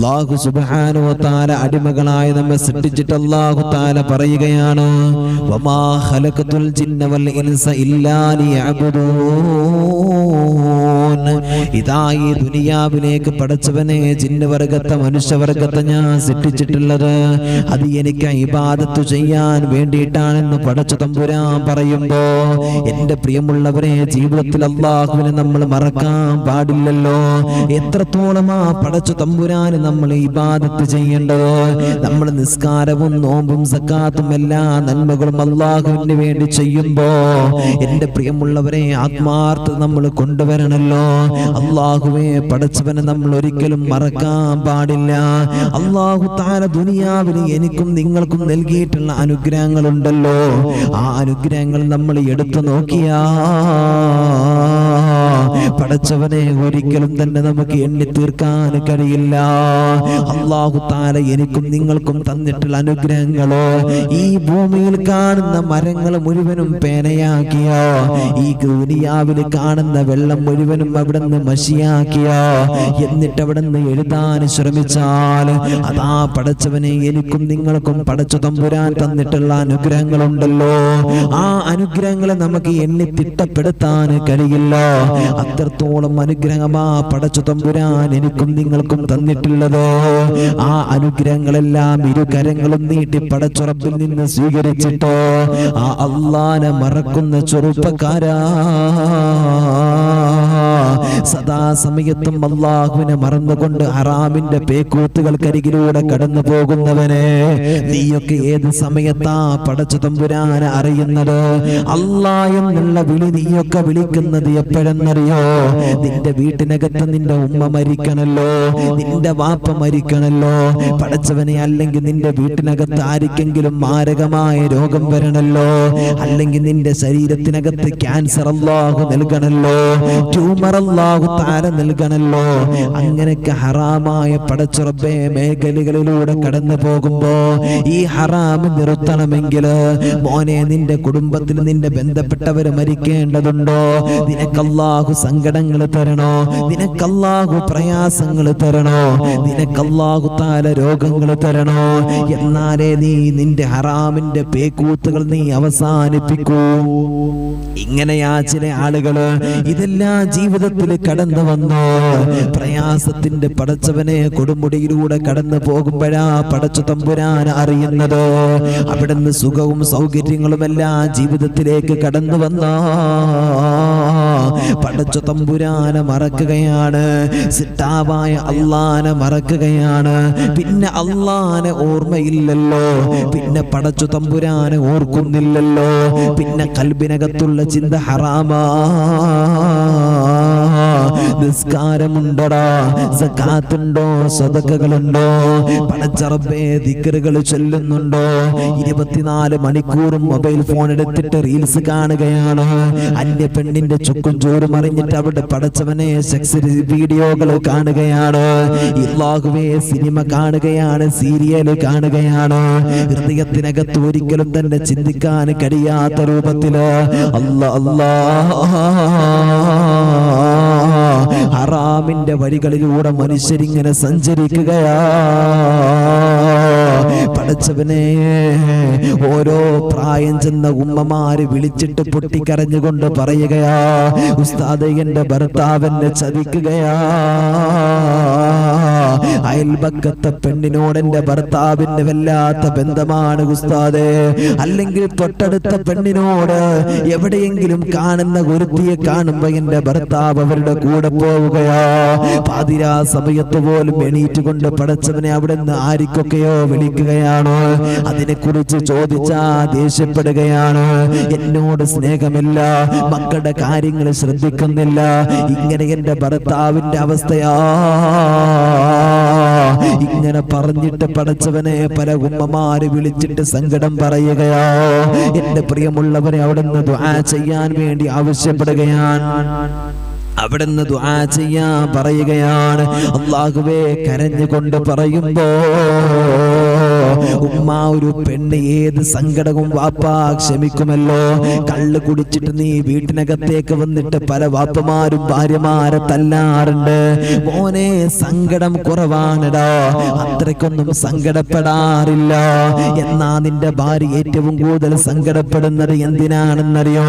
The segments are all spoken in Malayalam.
അല്ലാഹു സുബ്ഹാനഹു വ തആല അടിമകളായി നമ്മെ സൃഷ്ടിച്ചിട്ട് അല്ലാഹു തആല പറയുകയാണ് വമാ ഖലഖതുൽ ജിന്ന വൽ ഇൻസ ഇല്ലാ ലിയഅ്ബുദൂൻ. ഇതാ ഈ ദുനിയാവിലേക്ക് പടച്ചവനെ ജിന്നവർഗത്തെ മനുഷ്യവർഗത്തെ ഞാൻ സൃഷ്ടിച്ചിട്ടുള്ളത് അത് എനിക്ക് ഇബാദത്ത് ചെയ്യാൻ വേണ്ടിയിട്ടാണെന്ന് പടച്ച തമ്പുരാൻ പറയുമ്പോ എന്റെ പ്രിയമുള്ളവരെ, ജീവിതത്തിൽ അല്ലാഹുവിനെ നമ്മൾ മറക്കാൻ പാടില്ലല്ലോ. എത്രത്തോളം ആ പടച്ച തമ്പുരാന് നമ്മൾ ഇബാദത്ത് ചെയ്യേണ്ടത്. നമ്മൾ നിസ്കാരവും നോമ്പും സക്കാത്തും എല്ലാ നന്മകളും അല്ലാഹുവിന് വേണ്ടി ചെയ്യുമ്പോ എന്റെ പ്രിയമുള്ളവരെ, ആത്മാർത്ഥത നമ്മൾ കൊണ്ടുവരണല്ലോ. അല്ലാഹുവേ പടച്ചവനെ നമ്മൾ ഒരിക്കലും മറക്കാൻ പാടില്ല. അല്ലാഹു തആല ദുനിയാവിൽ എനിക്കും നിങ്ങൾക്കും നൽകിയിട്ടുള്ള അനുഗ്രഹങ്ങളുണ്ടല്ലോ, ആ അനുഗ്രഹങ്ങൾ നമ്മൾ എടുത്തു നോക്കിയാ പടച്ചവനെ ഒരിക്കലും തന്നെ നമുക്ക് എണ്ണി തീർക്കാൻ കഴിയില്ല. അല്ലാഹു തആല എനിക്കും നിങ്ങൾക്കും തന്നിട്ടുള്ള അനുഗ്രഹങ്ങളോ ഈ ഭൂമിയിൽ കാണുന്ന മരങ്ങൾ മുഴുവനും പേനയാക്കിയോ, ഈ ദുനിയാവിൽ കാണുന്ന വെള്ളം മുഴുവനും അവിടുന്ന് മഷിയാക്കിയോ, എന്നിട്ട് അവിടുന്ന് എഴുതാൻ ശ്രമിച്ചാൽ അതാ പടച്ചവനെ എനിക്കും നിങ്ങൾക്കും പടച്ച തമ്പുരാൻ തന്നിട്ടുള്ള അനുഗ്രഹങ്ങളുണ്ടല്ലോ, ആ അനുഗ്രഹങ്ങളെ നമുക്ക് എണ്ണി തിട്ടപ്പെടുത്താൻ കഴിയില്ല. അത്രത്തോളം അനുഗ്രഹമാ പടച്ച തമ്പുരാൻ എനിക്കും നിങ്ങൾക്കും തന്നിട്ടുള്ളത്. ആ അനുഗ്രഹങ്ങളെല്ലാം ഇരുകരങ്ങളും നീട്ടി പടച്ച റബ്ബിൽ നിന്ന് സ്വീകരിച്ചിട്ടോ ആ അല്ലാഹനെ മറക്കുന്ന ചെറുപ്പക്കാരാ, സദാസമയത്തും അല്ലാഹുവിനെ മറന്നുകൊണ്ട് ഹറാമിന്റെ പേക്കൂത്തുകൾക്കരികിലൂടെ കടന്നു പോകുന്നവനെ, നീയൊക്കെ ഏത് സമയത്താ പടച്ച തമ്പുരാനെ അറിയുന്നത്? അല്ലാഹ് എന്നുള്ള വിളി നീയൊക്കെ വിളിക്കുന്നത് എപ്പോഴെന്നറിയോ? നിന്റെ വീട്ടിനകത്ത് നിന്റെ ഉമ്മ മരിക്കണല്ലോ, നിന്റെ വാപ്പ മരിക്കണല്ലോ പടച്ചവനെ, അല്ലെങ്കിൽ നിന്റെ വീട്ടിനകത്ത് ആർക്കെങ്കിലും മാരകമായ രോഗം വരണല്ലോ, അല്ലെങ്കിൽ നിന്റെ ശരീരത്തിനകത്ത് ക്യാൻസർ അല്ലാഹു നൽകണല്ലോ, ട്യൂമർ അല്ലാഹു തആല നൽകണല്ലോ. അങ്ങനെയൊക്കെ ഹറാമായ പടച്ച റബ്ബേ മേഖലകളിലൂടെ കടന്നു പോകുമ്പോ ഈ ഹറാം നിർത്തണമെങ്കിൽ മോനെ, നിന്റെ കുടുംബത്തിൽ നിന്റെ ബന്ധപ്പെട്ടവർ മരിക്കേണ്ടതുണ്ടോ? നിനക്കല്ലാഹു സങ്കടങ്ങൾ തരണോ? നിനക്കല്ലാഹു പ്രയാസങ്ങൾ തരണോ? നിനക്കല്ലാഹു തആല രോഗങ്ങൾ തരണോ? എന്നാലേ നീ നിന്റെ ഹറാമിന്റെ പേക്കൂത്തുകൾ നീ അവസാനിപ്പിക്കൂ. ഇങ്ങനെയാ ചില ആളുകള് ഇതെല്ലാം ജീവിതത്തിൽ കടന്നു വന്നോ, പ്രയാസത്തിന്റെ പടച്ചവനെ കൊടുമുടിയിലൂടെ കടന്നു പോകുമ്പോഴാ പടച്ച തമ്പുരാൻ അറിയുന്നത്. അവിടുന്ന് സുഖവും സൗകര്യങ്ങളും എല്ലാം ജീവിതത്തിലേക്ക് കടന്നു വന്ന പടച്ച തമ്പുരാനെ മറക്കുകയാണ്, സിട്ടാവായ അല്ലാഹനെ മറക്കുകയാണ്. പിന്നെ അല്ലാഹനെ ഓർമ്മയില്ലല്ലോ, പിന്നെ പടച്ച തമ്പുരാനെ ഓർക്കുന്നില്ലല്ലോ, പിന്നെ കൽബിനകത്തുള്ള ചിന്ത ഹറാമാ. നിസ്കാരമുണ്ടോ, സകാത്തുണ്ടോ, സദഖകളുണ്ടോ, പടച്ച റബ്ബേ ദിക്റുകൾ ചൊല്ലുന്നുണ്ടോ? 24 മണിക്കൂറും മൊബൈൽ ഫോൺ എടുത്തിട്ട് റീൽസ് കാണുകയാണ്. അന്യ പെണ്ണിന്റെ ചുക്കും ചോറും അറിഞ്ഞിട്ട് അവിടെ പടച്ചവനെ സെക്സ് വീഡിയോകൾ കാണുകയാണ്. അല്ലാഹുവേ സിനിമ കാണുകയാണ്, സീരിയൽ കാണുകയാണ്. ഹൃദയത്തിനകത്ത് ഒരിക്കലും തന്നെ ചിന്തിക്കാൻ കഴിയാത്ത രൂപത്തില് ഹറാമിന്റെ വഴികളിലൂടെ മനുഷ്യരിങ്ങനെ സഞ്ചരിക്കുകയാ. പടച്ചവനെ, ഓരോ പ്രായം ചെന്ന ഉമ്മമാര് വിളിച്ചിട്ട് പൊട്ടിക്കരഞ്ഞുകൊണ്ട് പറയുകയാ, ഉസ്താദേ എന്റെ ഭർത്താവ് എന്നെ ചതിക്കുകയാ. അയൽപക്കത്തെ പെണ്ണിനോട് എന്റെ ഭർത്താവിന്റെ വല്ലാത്ത ബന്ധമാണ് ഉസ്താദേ, അല്ലെങ്കിൽ തൊട്ടടുത്ത പെണ്ണിനോട് എവിടെയെങ്കിലും കാണുന്ന ഒരുത്തിയെ കാണുമ്പോ എന്റെ ഭർത്താവ് അവരുടെ കൂടെ പോവുകയാ. പാതിരാ സമയത്ത് പോലും എണീറ്റുകൊണ്ട് പടച്ചവനെ അവിടെ നിന്ന് ആർക്കൊക്കെയോ വിളിക്കുകയാണ്. അതിനെക്കുറിച്ച് ചോദിച്ചാ ദേഷ്യപ്പെടുകയാണ്. എന്നോട് സ്നേഹമില്ല, മക്കളുടെ കാര്യങ്ങൾ ശ്രദ്ധിക്കുന്നില്ല. ഇങ്ങനെ എന്റെ ഭർത്താവിന്റെ അവസ്ഥയാ. ഇങ്ങനെ പറഞ്ഞിട്ട് പടച്ചവനെ പല ഉമ്മമാര് വിളിച്ചിട്ട് സങ്കടം പറയുകയാ. എന്റെ പ്രിയമുള്ളവരെ അവിടുന്ന് ദുആ ചെയ്യാൻ വേണ്ടി ആവശ്യപ്പെടുകയാണ്. അവിടുന്ന് ദുആ ചെയ്യാൻ പറയുകയാണ്. അല്ലാഹുവേ കരഞ്ഞുകൊണ്ട് പറയുമ്പോ ഉമ്മ ഒരു പെണ്ണ് ഏത് സങ്കടവും വാപ്പാ ക്ഷമിക്കുമല്ലോ. കള്ള് കുടിച്ചിട്ട് നീ വീട്ടിനകത്തേക്ക് വന്നിട്ട് പല വാപ്പമാരും ഭാര്യമാരെ തല്ലാറുണ്ട്. മോനെ സങ്കടം കുറവാണടാ, അത്രയ്ക്കൊന്നും സങ്കടപ്പെടാറില്ല. എന്നാ നിന്റെ ഭാര്യ ഏറ്റവും കൂടുതൽ സങ്കടപ്പെടുന്നത് എന്തിനാണെന്നറിയോ?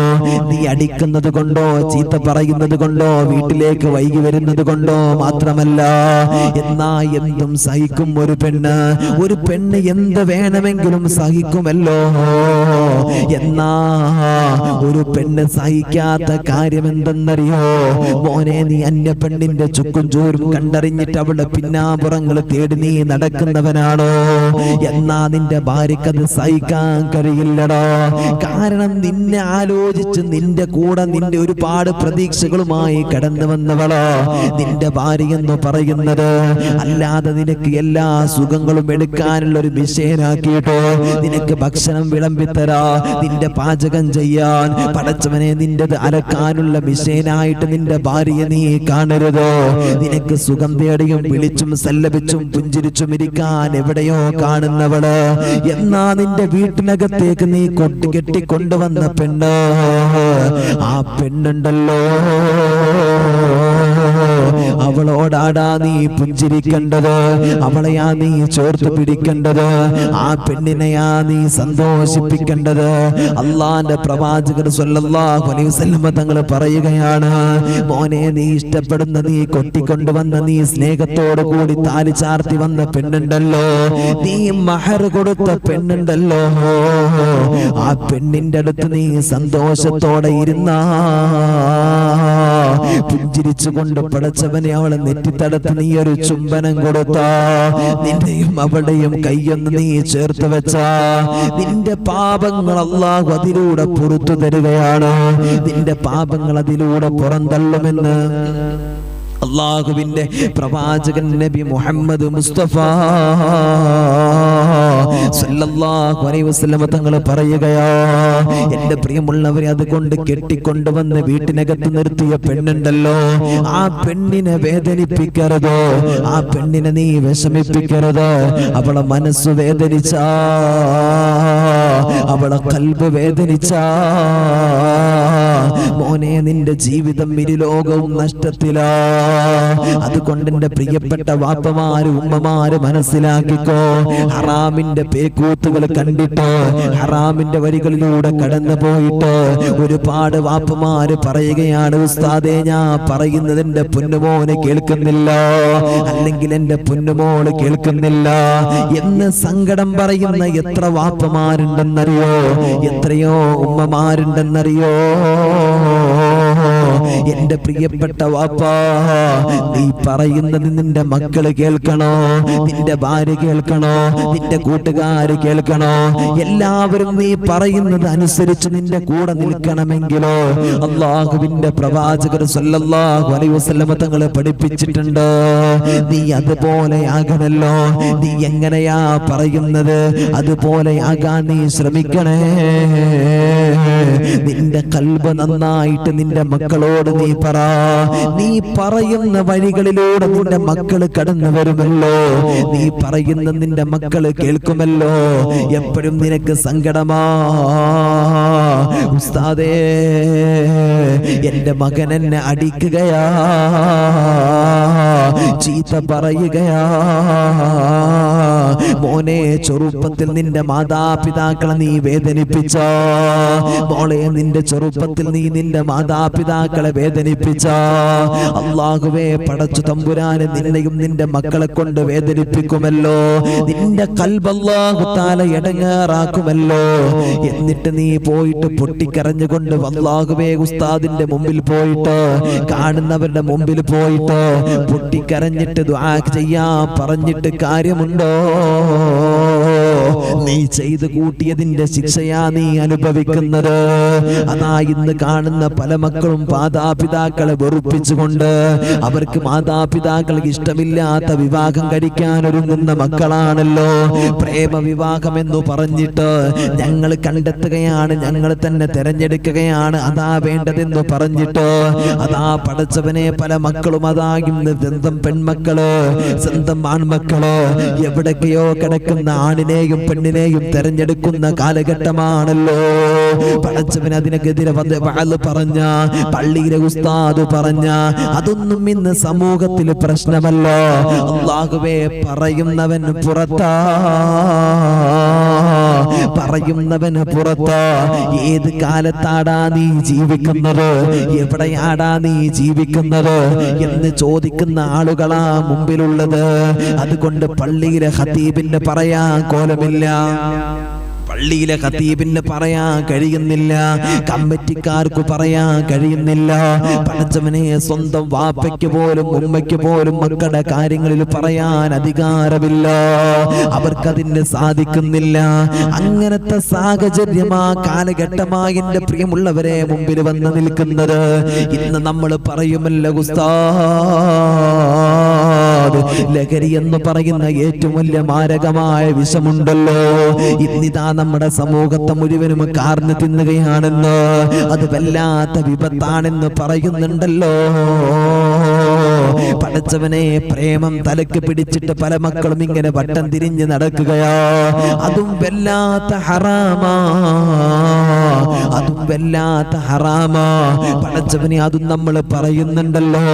നീ അടിക്കുന്നത് കൊണ്ടോ ചീത്ത പറയുന്നത് കൊണ്ടോ വീട്ടിലേക്ക് വൈകി വരുന്നത് കൊണ്ടോ മാത്രമല്ല. എന്നാ എന്തും സഹിക്കും ഒരു പെണ്ണ്. ഒരു പെണ്ണ് എന്ത് വേണമെങ്കിലും സഹിക്കുമല്ലോ. എന്നാ ഒരു പെണ്ണ് സഹിക്കാത്ത കാര്യം എന്തെന്നറിയോ? മോനെ നീ അന്യ പെണ്ണിന്റെ ചുക്കും ചോരും കണ്ടറിഞ്ഞിട്ട് അവളുടെ പിന്നാമ്പുറങ്ങൾ തേടി നീ നടക്കുന്നവനാണോ? എന്നാ നിന്റെ ഭാര്യക്കത് സഹിക്കാൻ കഴിയില്ലടോ. കാരണം നിന്നെ ആലോചിച്ച് നിന്റെ കൂടെ നിന്റെ ഒരുപാട് പ്രതീക്ഷകളുമായി കടന്നു വന്നവളോ നിന്റെ ഭാര്യ എന്ന് പറയുന്നത്. അല്ലാതെ നിനക്ക് എല്ലാ സുഖങ്ങളും എടുക്കാനുള്ള ഒരു മിഷേനാക്കിയിട്ടോ നിനക്ക് ഭക്ഷണം വിളമ്പിത്തരാ, നിന്റെ പാചകം ചെയ്യാൻ പടച്ചവനെ നിന്റെത് അലക്കാനുള്ള മിഷേനായിട്ട് നിന്റെ ഭാര്യയെ നീ കാണരുതോ. നിനക്ക് സുഖം തേടിയും വിളിച്ചും സല്ലപിച്ചും പുഞ്ചിരിച്ചും ഇരിക്കാൻ എവിടെയോ കാണുന്നവള്. എന്നാ നിന്റെ വീട്ടിനകത്തേക്ക് നീ കെട്ടിക്കൊണ്ടുവന്ന പെണ്ണ്, ആ പെണ്ണുണ്ടല്ലോ അവളോടാടാ നീ പുഞ്ചിരിക്കേണ്ടത്, അവളെയാ നീ ചോർത്ത് പിടിക്കേണ്ടത്, ആ പെണ്ണിനെയാ നീ സന്തോഷിപ്പിക്കേണ്ടത്. അള്ളാന്റെ പ്രവാചകർ സ്വല്ലല്ലാഹു അലൈഹി വസല്ലം തങ്ങൾ പറയുകയാണ്, മോനെ നീ ഇഷ്ടപ്പെടുന്ന നീ കൊട്ടിക്കൊണ്ടുവന്ന നീ സ്നേഹത്തോടു കൂടി താലി ചാർത്തി വന്ന പെണ്ണുണ്ടല്ലോ, നീ മഹർ കൊടുത്ത പെണ്ണുണ്ടല്ലോ, ആ പെണ്ണിന്റെ അടുത്ത് നീ സന്തോഷത്തോടെ ഇരുന്നാ പുഞ്ചിരിച്ചുകൊണ്ട് പടച്ചവനെ അവളെ നെറ്റിത്തടത്ത് നീ ഒരു ചുംബനം കൊടുത്താ, നിന്റെയും അവളുടെയും കൈയൊന്ന് നീ ചേർത്ത് വെച്ചാ നിന്റെ പാപങ്ങൾ അല്ലാഹു അതിലൂടെ പുറത്തു തരികയാണ്. നിന്റെ പാപങ്ങൾ അതിലൂടെ പുറന്തള്ളുമെന്ന് അല്ലാഹുവിന്റെ പ്രവാചകൻ നബി മുഹമ്മദ് മുസ്തഫ സല്ലല്ലാഹു അലൈഹി വസല്ലം തങ്ങൾ പറയുകയാ. എന്റെ പ്രിയമുള്ളവരെ, അതുകൊണ്ട് കെട്ടിക്കൊണ്ടുവന്ന് വീട്ടിനകത്ത് നിർത്തിയ പെണ്ണുണ്ടല്ലോ, ആ പെണ്ണിനെ വേദനിപ്പിക്കരുത്, ആ പെണ്ണിനെ നീ വിഷമിപ്പിക്കരുത്. അവളെ മനസ്സ് വേദനിച്ചാ, അവളെ കൽബ് വേദനിച്ചാ മോനെ നിന്റെ ജീവിതം ഇരുലോകവും നഷ്ടത്തിലാ. അതുകൊണ്ട് എന്റെ പ്രിയപ്പെട്ട വാപ്പമാര് ഉമ്മമാര് മനസ്സിലാക്കിക്കോ, ഹറാമിന്റെ പേക്കൂത്തുകൾ കണ്ടിട്ട് ഹറാമിന്റെ വഴികളിലൂടെ കടന്നു പോയിട്ട് ഒരുപാട് വാപ്പമാര് പറയുകയാണ്, ഉസ്താദേ ഞാൻ പറയുന്നത് എന്റെ പൊന്നുമോന് കേൾക്കുന്നില്ല, അല്ലെങ്കിൽ എന്റെ പൊന്നുമോള് കേൾക്കുന്നില്ല എന്ന് സങ്കടം പറയുന്ന എത്ര വാപ്പമാരുണ്ടെന്നറിയോ, എത്രയോ ഉമ്മമാരുണ്ടെന്നറിയോ. എന്റെ പ്രിയപ്പെട്ട വാപ്പാ, നീ പറയുന്നത് നിന്റെ മക്കള് കേൾക്കണോ, നിന്റെ ഭാര്യ കേൾക്കണോ, നിന്റെ കൂട്ടുകാര് കേൾക്കണോ, എല്ലാവരും നീ പറയുന്നത് അനുസരിച്ച് നിന്റെ കൂടെ നിൽക്കണമെങ്കിലോ അല്ലാഹുവിന്റെ പ്രവാചകർ സല്ലല്ലാഹു അലൈഹി വസല്ലം തങ്ങളെ പഠിപ്പിച്ചിട്ടുണ്ട്. നീ അതുപോലെ ആകണല്ലോ. നീ എങ്ങനെയാ പറയുന്നത് അതുപോലെ ആകാൻ നീ ശ്രമിക്കണേ. നിന്റെ കൽബ് നന്നായിട്ട് നിന്റെ മക്കളോട് നീ പറ. നീ പറയുന്ന വഴികളിലൂടെ നിന്റെ മക്കള് കടന്നു വരുമല്ലോ, നീ പറയുന്ന നിന്റെ മക്കള് കേൾക്കുമല്ലോ. എപ്പോഴും നിനക്ക് സങ്കടമാ, ഉസ്താദേ എന്റെ മകൻ എന്നെ അടിക്കുകയാ, ചീത്ത പറയുകയാ. മോനെ ചെറുപ്പത്തിൽ നിന്റെ മാതാപിതാക്കളെ നീ വേദനിപ്പിച്ച, മോളെ നിന്റെ ചെറുപ്പത്തിൽ നീ നിന്റെ മാതാപിതാക്കളെ വേദനിപ്പിച്ച, അല്ലാഹുവേ പടച്ചു തമ്പുരാനെ നിന്നെയും നിന്റെ മക്കളെ കൊണ്ട് വേദനിപ്പിക്കുമല്ലോ. നിന്റെ കൽബ് അല്ലാഹു തആല ഇടങ്ങേറാക്കുമല്ലോ. എന്നിട്ട് നീ പോയിട്ട് പൊട്ടിക്കരഞ്ഞുകൊണ്ട് അല്ലാഹുവേ ഉസ്താദിന്റെ മുമ്പിൽ പോയിട്ട് കാണുന്നവരുടെ മുമ്പിൽ പോയിട്ട് പൊട്ടിക്കരഞ്ഞിട്ട് ദുആ ചെയ്യാൻ പറഞ്ഞിട്ട് കാര്യമുണ്ടോ? നീ ചെയ്തു കൂട്ടിയതിന്റെ ശിക്ഷയാ നീ അനുഭവിക്കുന്നത്. അതാ ഇന്ന് കാണുന്ന പല മക്കളും മാതാപിതാക്കളെ വെറുപ്പിച്ചുകൊണ്ട് അവർക്ക് മാതാപിതാക്കൾക്ക് ഇഷ്ടമില്ലാത്ത വിവാഹം കഴിക്കാൻ ഒരുങ്ങുന്ന മക്കളാണല്ലോ. പ്രേമ വിവാഹം എന്ന് പറഞ്ഞിട്ട് ഞങ്ങൾ കണ്ടെത്തുകയാണ്, ഞങ്ങൾ തന്നെ തെരഞ്ഞെടുക്കുകയാണ്, അതാ വേണ്ടതെന്ന് പറഞ്ഞിട്ട് അതാ പടച്ചവനെ പല മക്കളും അതാ ഇന്ന് സ്വന്തം പെൺമക്കള് സ്വന്തം ആൺമക്കള് എവിടൊക്കെയോ കിടക്കുന്ന ആണിനെയോ ആണിനെയും പെണ്ണിനെയും തെരഞ്ഞെടുക്കുന്ന കാലഘട്ടമാണല്ലോ. പടച്ചവൻ അതിനെതിരെ വന്ന് പറഞ്ഞ, പള്ളിയിലെ ഉസ്താദ് പറഞ്ഞ, അതൊന്നും ഇന്ന് സമൂഹത്തിൽ പ്രശ്നമല്ല. അല്ലാഹുവേ, പറയുന്നവൻ പുറത്താ, പറയുന്നവന് പുറത്താ. ഏത് കാലത്താടാ നീ ജീവിക്കുന്നത്, എവിടെയാടാ നീ ജീവിക്കുന്നത് എന്ന് ചോദിക്കുന്ന ആളുകളാ മുമ്പിലുള്ളത്. അതുകൊണ്ട് പള്ളിയിലെ ഖതീബിന് പറയാൻ കോലമില്ല, പള്ളിയിലെ ഖതീബിന് പറയാൻ കഴിയുന്നില്ല, കമ്മിറ്റിക്കാർക്ക് പറയാൻ കഴിയുന്നില്ല. പടച്ചവനെ, സ്വന്തം വാപ്പയ്ക്ക് പോലും ഉമ്മയ്ക്ക് പോലും മക്കളുടെ കാര്യങ്ങളിൽ പറയാൻ അധികാരമില്ല, അവർക്കതിന് സാധിക്കുന്നില്ല. അങ്ങനത്തെ സാഹചര്യമാ കാലഘട്ടമായി എൻ്റെ പ്രിയമുള്ളവരെ മുമ്പിൽ വന്ന് നിൽക്കുന്നത്. ഇന്ന് നമ്മൾ പറയുമല്ലോ ഉസ്താദ്, ലഹരി എന്ന് പറയുന്ന ഏറ്റവും വലിയ മാരകമായ വിഷമുണ്ടല്ലോ, ഇന്നിതാ നമ്മുടെ സമൂഹത്തെ മുഴുവനും കാർന്ന് തിന്നുകയാണെന്ന്, അത് വല്ലാത്ത വിപത്താണെന്ന് പറയുന്നുണ്ടല്ലോ. പടച്ചവനെ, പ്രേമം തലക്ക് പിടിച്ചിട്ട് പല മക്കളും ഇങ്ങനെ വട്ടം തിരിഞ്ഞ് നടക്കുകയാ. അതും വല്ലാത്ത ഹറാമാ, അതും വല്ലാത്ത ഹറാമാ. പടച്ചവനെ, അതും നമ്മൾ പറയുന്നുണ്ടല്ലോ.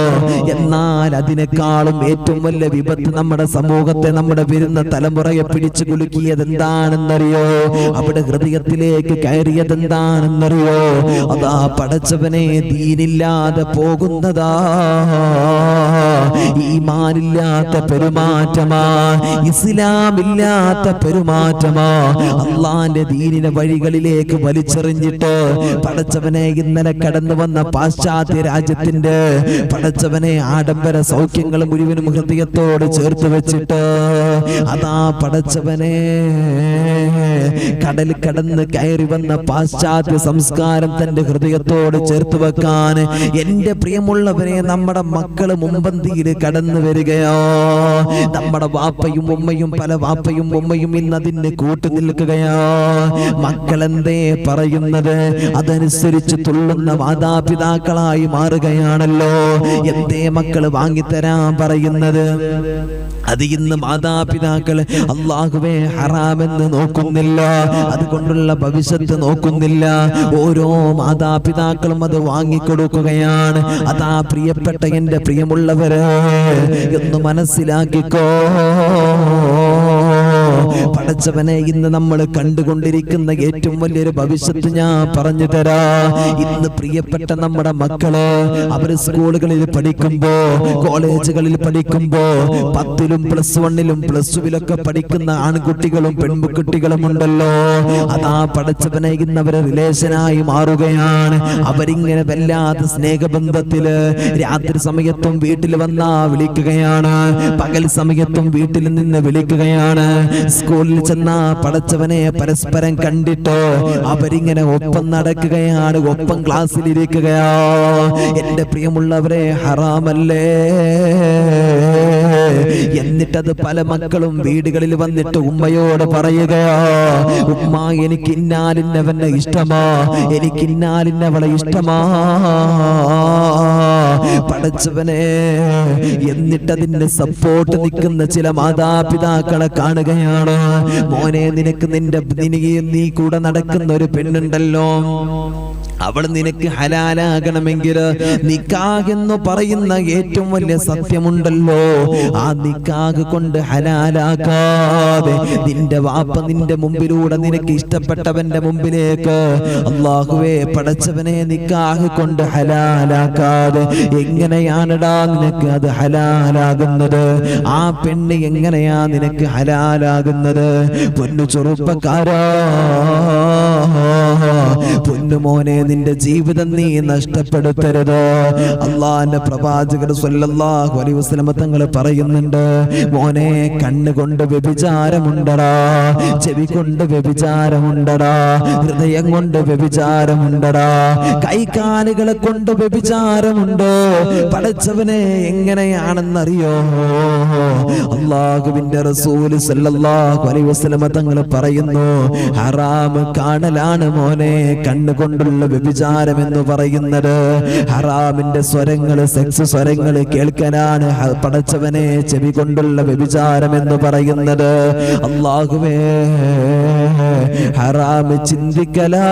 എന്നാൽ അതിനേക്കാളും ഏറ്റവും വലിയ വിപത്ത് നമ്മുടെ സമൂഹത്തെ, നമ്മുടെ വരുന്ന തലമുറയെ പിടിച്ചു കുലുക്കിയത് എന്താണെന്നറിയോ? അവിടെ ഹൃദയത്തിലേക്ക് കയറിയത് എന്താണെന്നറിയോ? അതാ പടച്ചവനെ, ദീനില്ലാതെ പോകുന്നതാ, ഈമാനില്ലാത്ത പെരുമാറ്റമാ, ഇസ്ലാമില്ലാത്ത പെരുമാറ്റമാ. അള്ളാന്റെ ദീനിനെ വഴികളിലേക്ക് വലിച്ചെറിഞ്ഞിട്ട് പടച്ചവനെ, ഇന്നലെ കടന്നു വന്ന പാശ്ചാത്യ രാജ്യത്തിന്റെ പടച്ചവനെ ആഡംബര സൗഖ്യങ്ങൾ മുഴുവനും ഹൃദയത്തോട് ചേർത്ത് വെച്ചിട്ട്, അതാ പടച്ചവനെ, കടൽ കടന്ന് കയറി വന്ന പാശ്ചാത്യ സംസ്കാരം തന്റെ ഹൃദയത്തോട് ചേർത്ത് വെക്കാൻ എന്റെ പ്രിയമുള്ളവരെ നമ്മുടെ മക്കള് മുമ്പന്തിയിൽ കടന്നു വരികയോ. നമ്മുടെ വാപ്പയും ഉമ്മയും, പല വാപ്പയും ഉമ്മയും ഇന്നതിന് കൂട്ടു നിൽക്കുകയോ. മക്കളെന്തേ പറയുന്നത് അതനുസരിച്ച് തുള്ളുന്ന മാതാപിതാക്കളായി മാറുകയാണല്ലോ. എന്തേ മക്കള് വാങ്ങിത്തരാൻ പറയുന്നത്? അത് ഇന്ന് മാതാപിതാക്കൾ അല്ലാഹുവേ ഹറാമെന്ന് നോക്കുന്നില്ല, അതുകൊണ്ടുള്ള ഭവിഷ്യത്ത് നോക്കുന്നില്ല. ഓരോ മാതാപിതാക്കളും അത് വാങ്ങിക്കൊടുക്കുകയാണ്. അതാ പ്രിയപ്പെട്ട എൻ്റെ പ്രിയമുള്ളവരെ, എന്ന് മനസ്സിലാക്കിക്കോ. പടച്ചവനെ, ഇന്ന് നമ്മൾ കണ്ടുകൊണ്ടിരിക്കുന്ന ഏറ്റവും വലിയൊരു ഭവിഷ്യത്ത് ഞാൻ പറഞ്ഞു തരാ. ഇന്ന് പ്രിയപ്പെട്ട നമ്മുടെ മക്കള് അവര് സ്കൂളുകളിൽ പഠിക്കുമ്പോ, കോളേജുകളിൽ പഠിക്കുമ്പോ, 10ലും +1ലും +2വിലൊക്കെ പഠിക്കുന്ന ആൺകുട്ടികളും പെൺകുട്ടികളും ഉണ്ടല്ലോ. അതാ പടച്ചവനെ, ഇന്ന് അവരെ റിലേഷനായി മാറുകയാണ്. അവരിങ്ങനെ വല്ലാത്ത സ്നേഹബന്ധത്തില് രാത്രി സമയത്തും വീട്ടിൽ വന്നാ വിളിക്കുകയാണ്, പകൽ സമയത്തും വീട്ടിൽ നിന്ന് വിളിക്കുകയാണ്. സ്കൂളിൽ ചെന്നാ പടച്ചവനെ പരസ്പരം കണ്ടിട്ടോ അവരിങ്ങനെ ഒപ്പം നടക്കുകയാണ്, ഒപ്പം ക്ലാസ്സിലിരിക്കുകയാ. എന്റെ പ്രിയമുള്ളവരെ, ഹറാമല്ലേ? എന്നിട്ടത് പല മക്കളും വീടുകളിൽ വന്നിട്ട് ഉമ്മയോട് പറയുകയാ, ഉമ്മ, എനിക്ക് ഇന്നാലിന്നവനെ ഇഷ്ടമാ, എനിക്ക് ഇന്നാലിന്നവളെ ഇഷ്ടമാ. പടച്ചവനെ, എന്നിട്ടതിന്റെ സപ്പോർട്ട് നിൽക്കുന്ന ചില മാതാപിതാക്കളെ കാണുകയാണ്. മോനെ, നിനക്ക് നീ കൂടെ നടക്കുന്ന ഒരു പെണ്ണുണ്ടല്ലോ, അവൾ നിനക്ക് ഹലാലാകണമെങ്കിൽ നിക്കാഹ് എന്ന് പറയുന്ന ഏറ്റവും വലിയ സത്യമുണ്ടല്ലോ, ആ നിക്കാഹ് കൊണ്ട് ഹലാലാക്കാതെ നിന്റെ വാപ്പ നിന്റെ മുമ്പിലൂടെ നിനക്ക് ഇഷ്ടപ്പെട്ടവന്റെ മുമ്പിലേക്ക് അല്ലാഹുവേ പടച്ചവനെ നിക്കാഹ് കൊണ്ട് ഹലാലാക്കാതെ എങ്ങനെയാണടാ നിനക്ക് അത് ഹലാലാകുന്നത്? ആ പെണ്ണ് എങ്ങനെയാ നിനക്ക് ഹലാലാകുന്നത്? പൊന്നു ചെറുപ്പക്കാരാ, പൊന്നുമോനെ, നിന്റെ ജീവിതം നീ നഷ്ടപ്പെടുത്തരുത്. അള്ളാന്റെ പ്രവാചകർ സ്വല്ലല്ലാഹു അലൈഹി വസല്ലം തങ്ങൾ പറയുന്നുണ്ട്, മോനെ, കണ്ണുകൊണ്ട് വ്യഭിചാരമുണ്ടടാ, ചെവി കൊണ്ട് വ്യഭിചാരമുണ്ടടാ, ഹൃദയം കൊണ്ട് വ്യഭിചാരമുണ്ടടാ, കൈകാലുകളെ കൊണ്ട് വ്യഭിചാരമുണ്ട്. പടച്ചവനെ, എങ്ങനെയാണെന്നറിയോ? അല്ലാഹുവിന്റെ റസൂൽ സ്വല്ലല്ലാഹു അലൈഹി വസല്ലം തങ്ങൾ പറയുന്നു, ഹറാം കാണലാണ് മോനെ കണ്ണുകൊണ്ടുള്ള വ്യഭിചാരം എന്ന് പറയുന്നത്. ഹറാമിന്റെ സ്വരങ്ങള്, സെക്സ് സ്വരങ്ങള് കേൾക്കാനാണ് പടച്ചവനെ ചെവി കൊണ്ടുള്ള വ്യഭിചാരം എന്ന് പറയുന്നത്. അല്ലാഹുവേ, ഹറാമ് ചിന്തിക്കലാ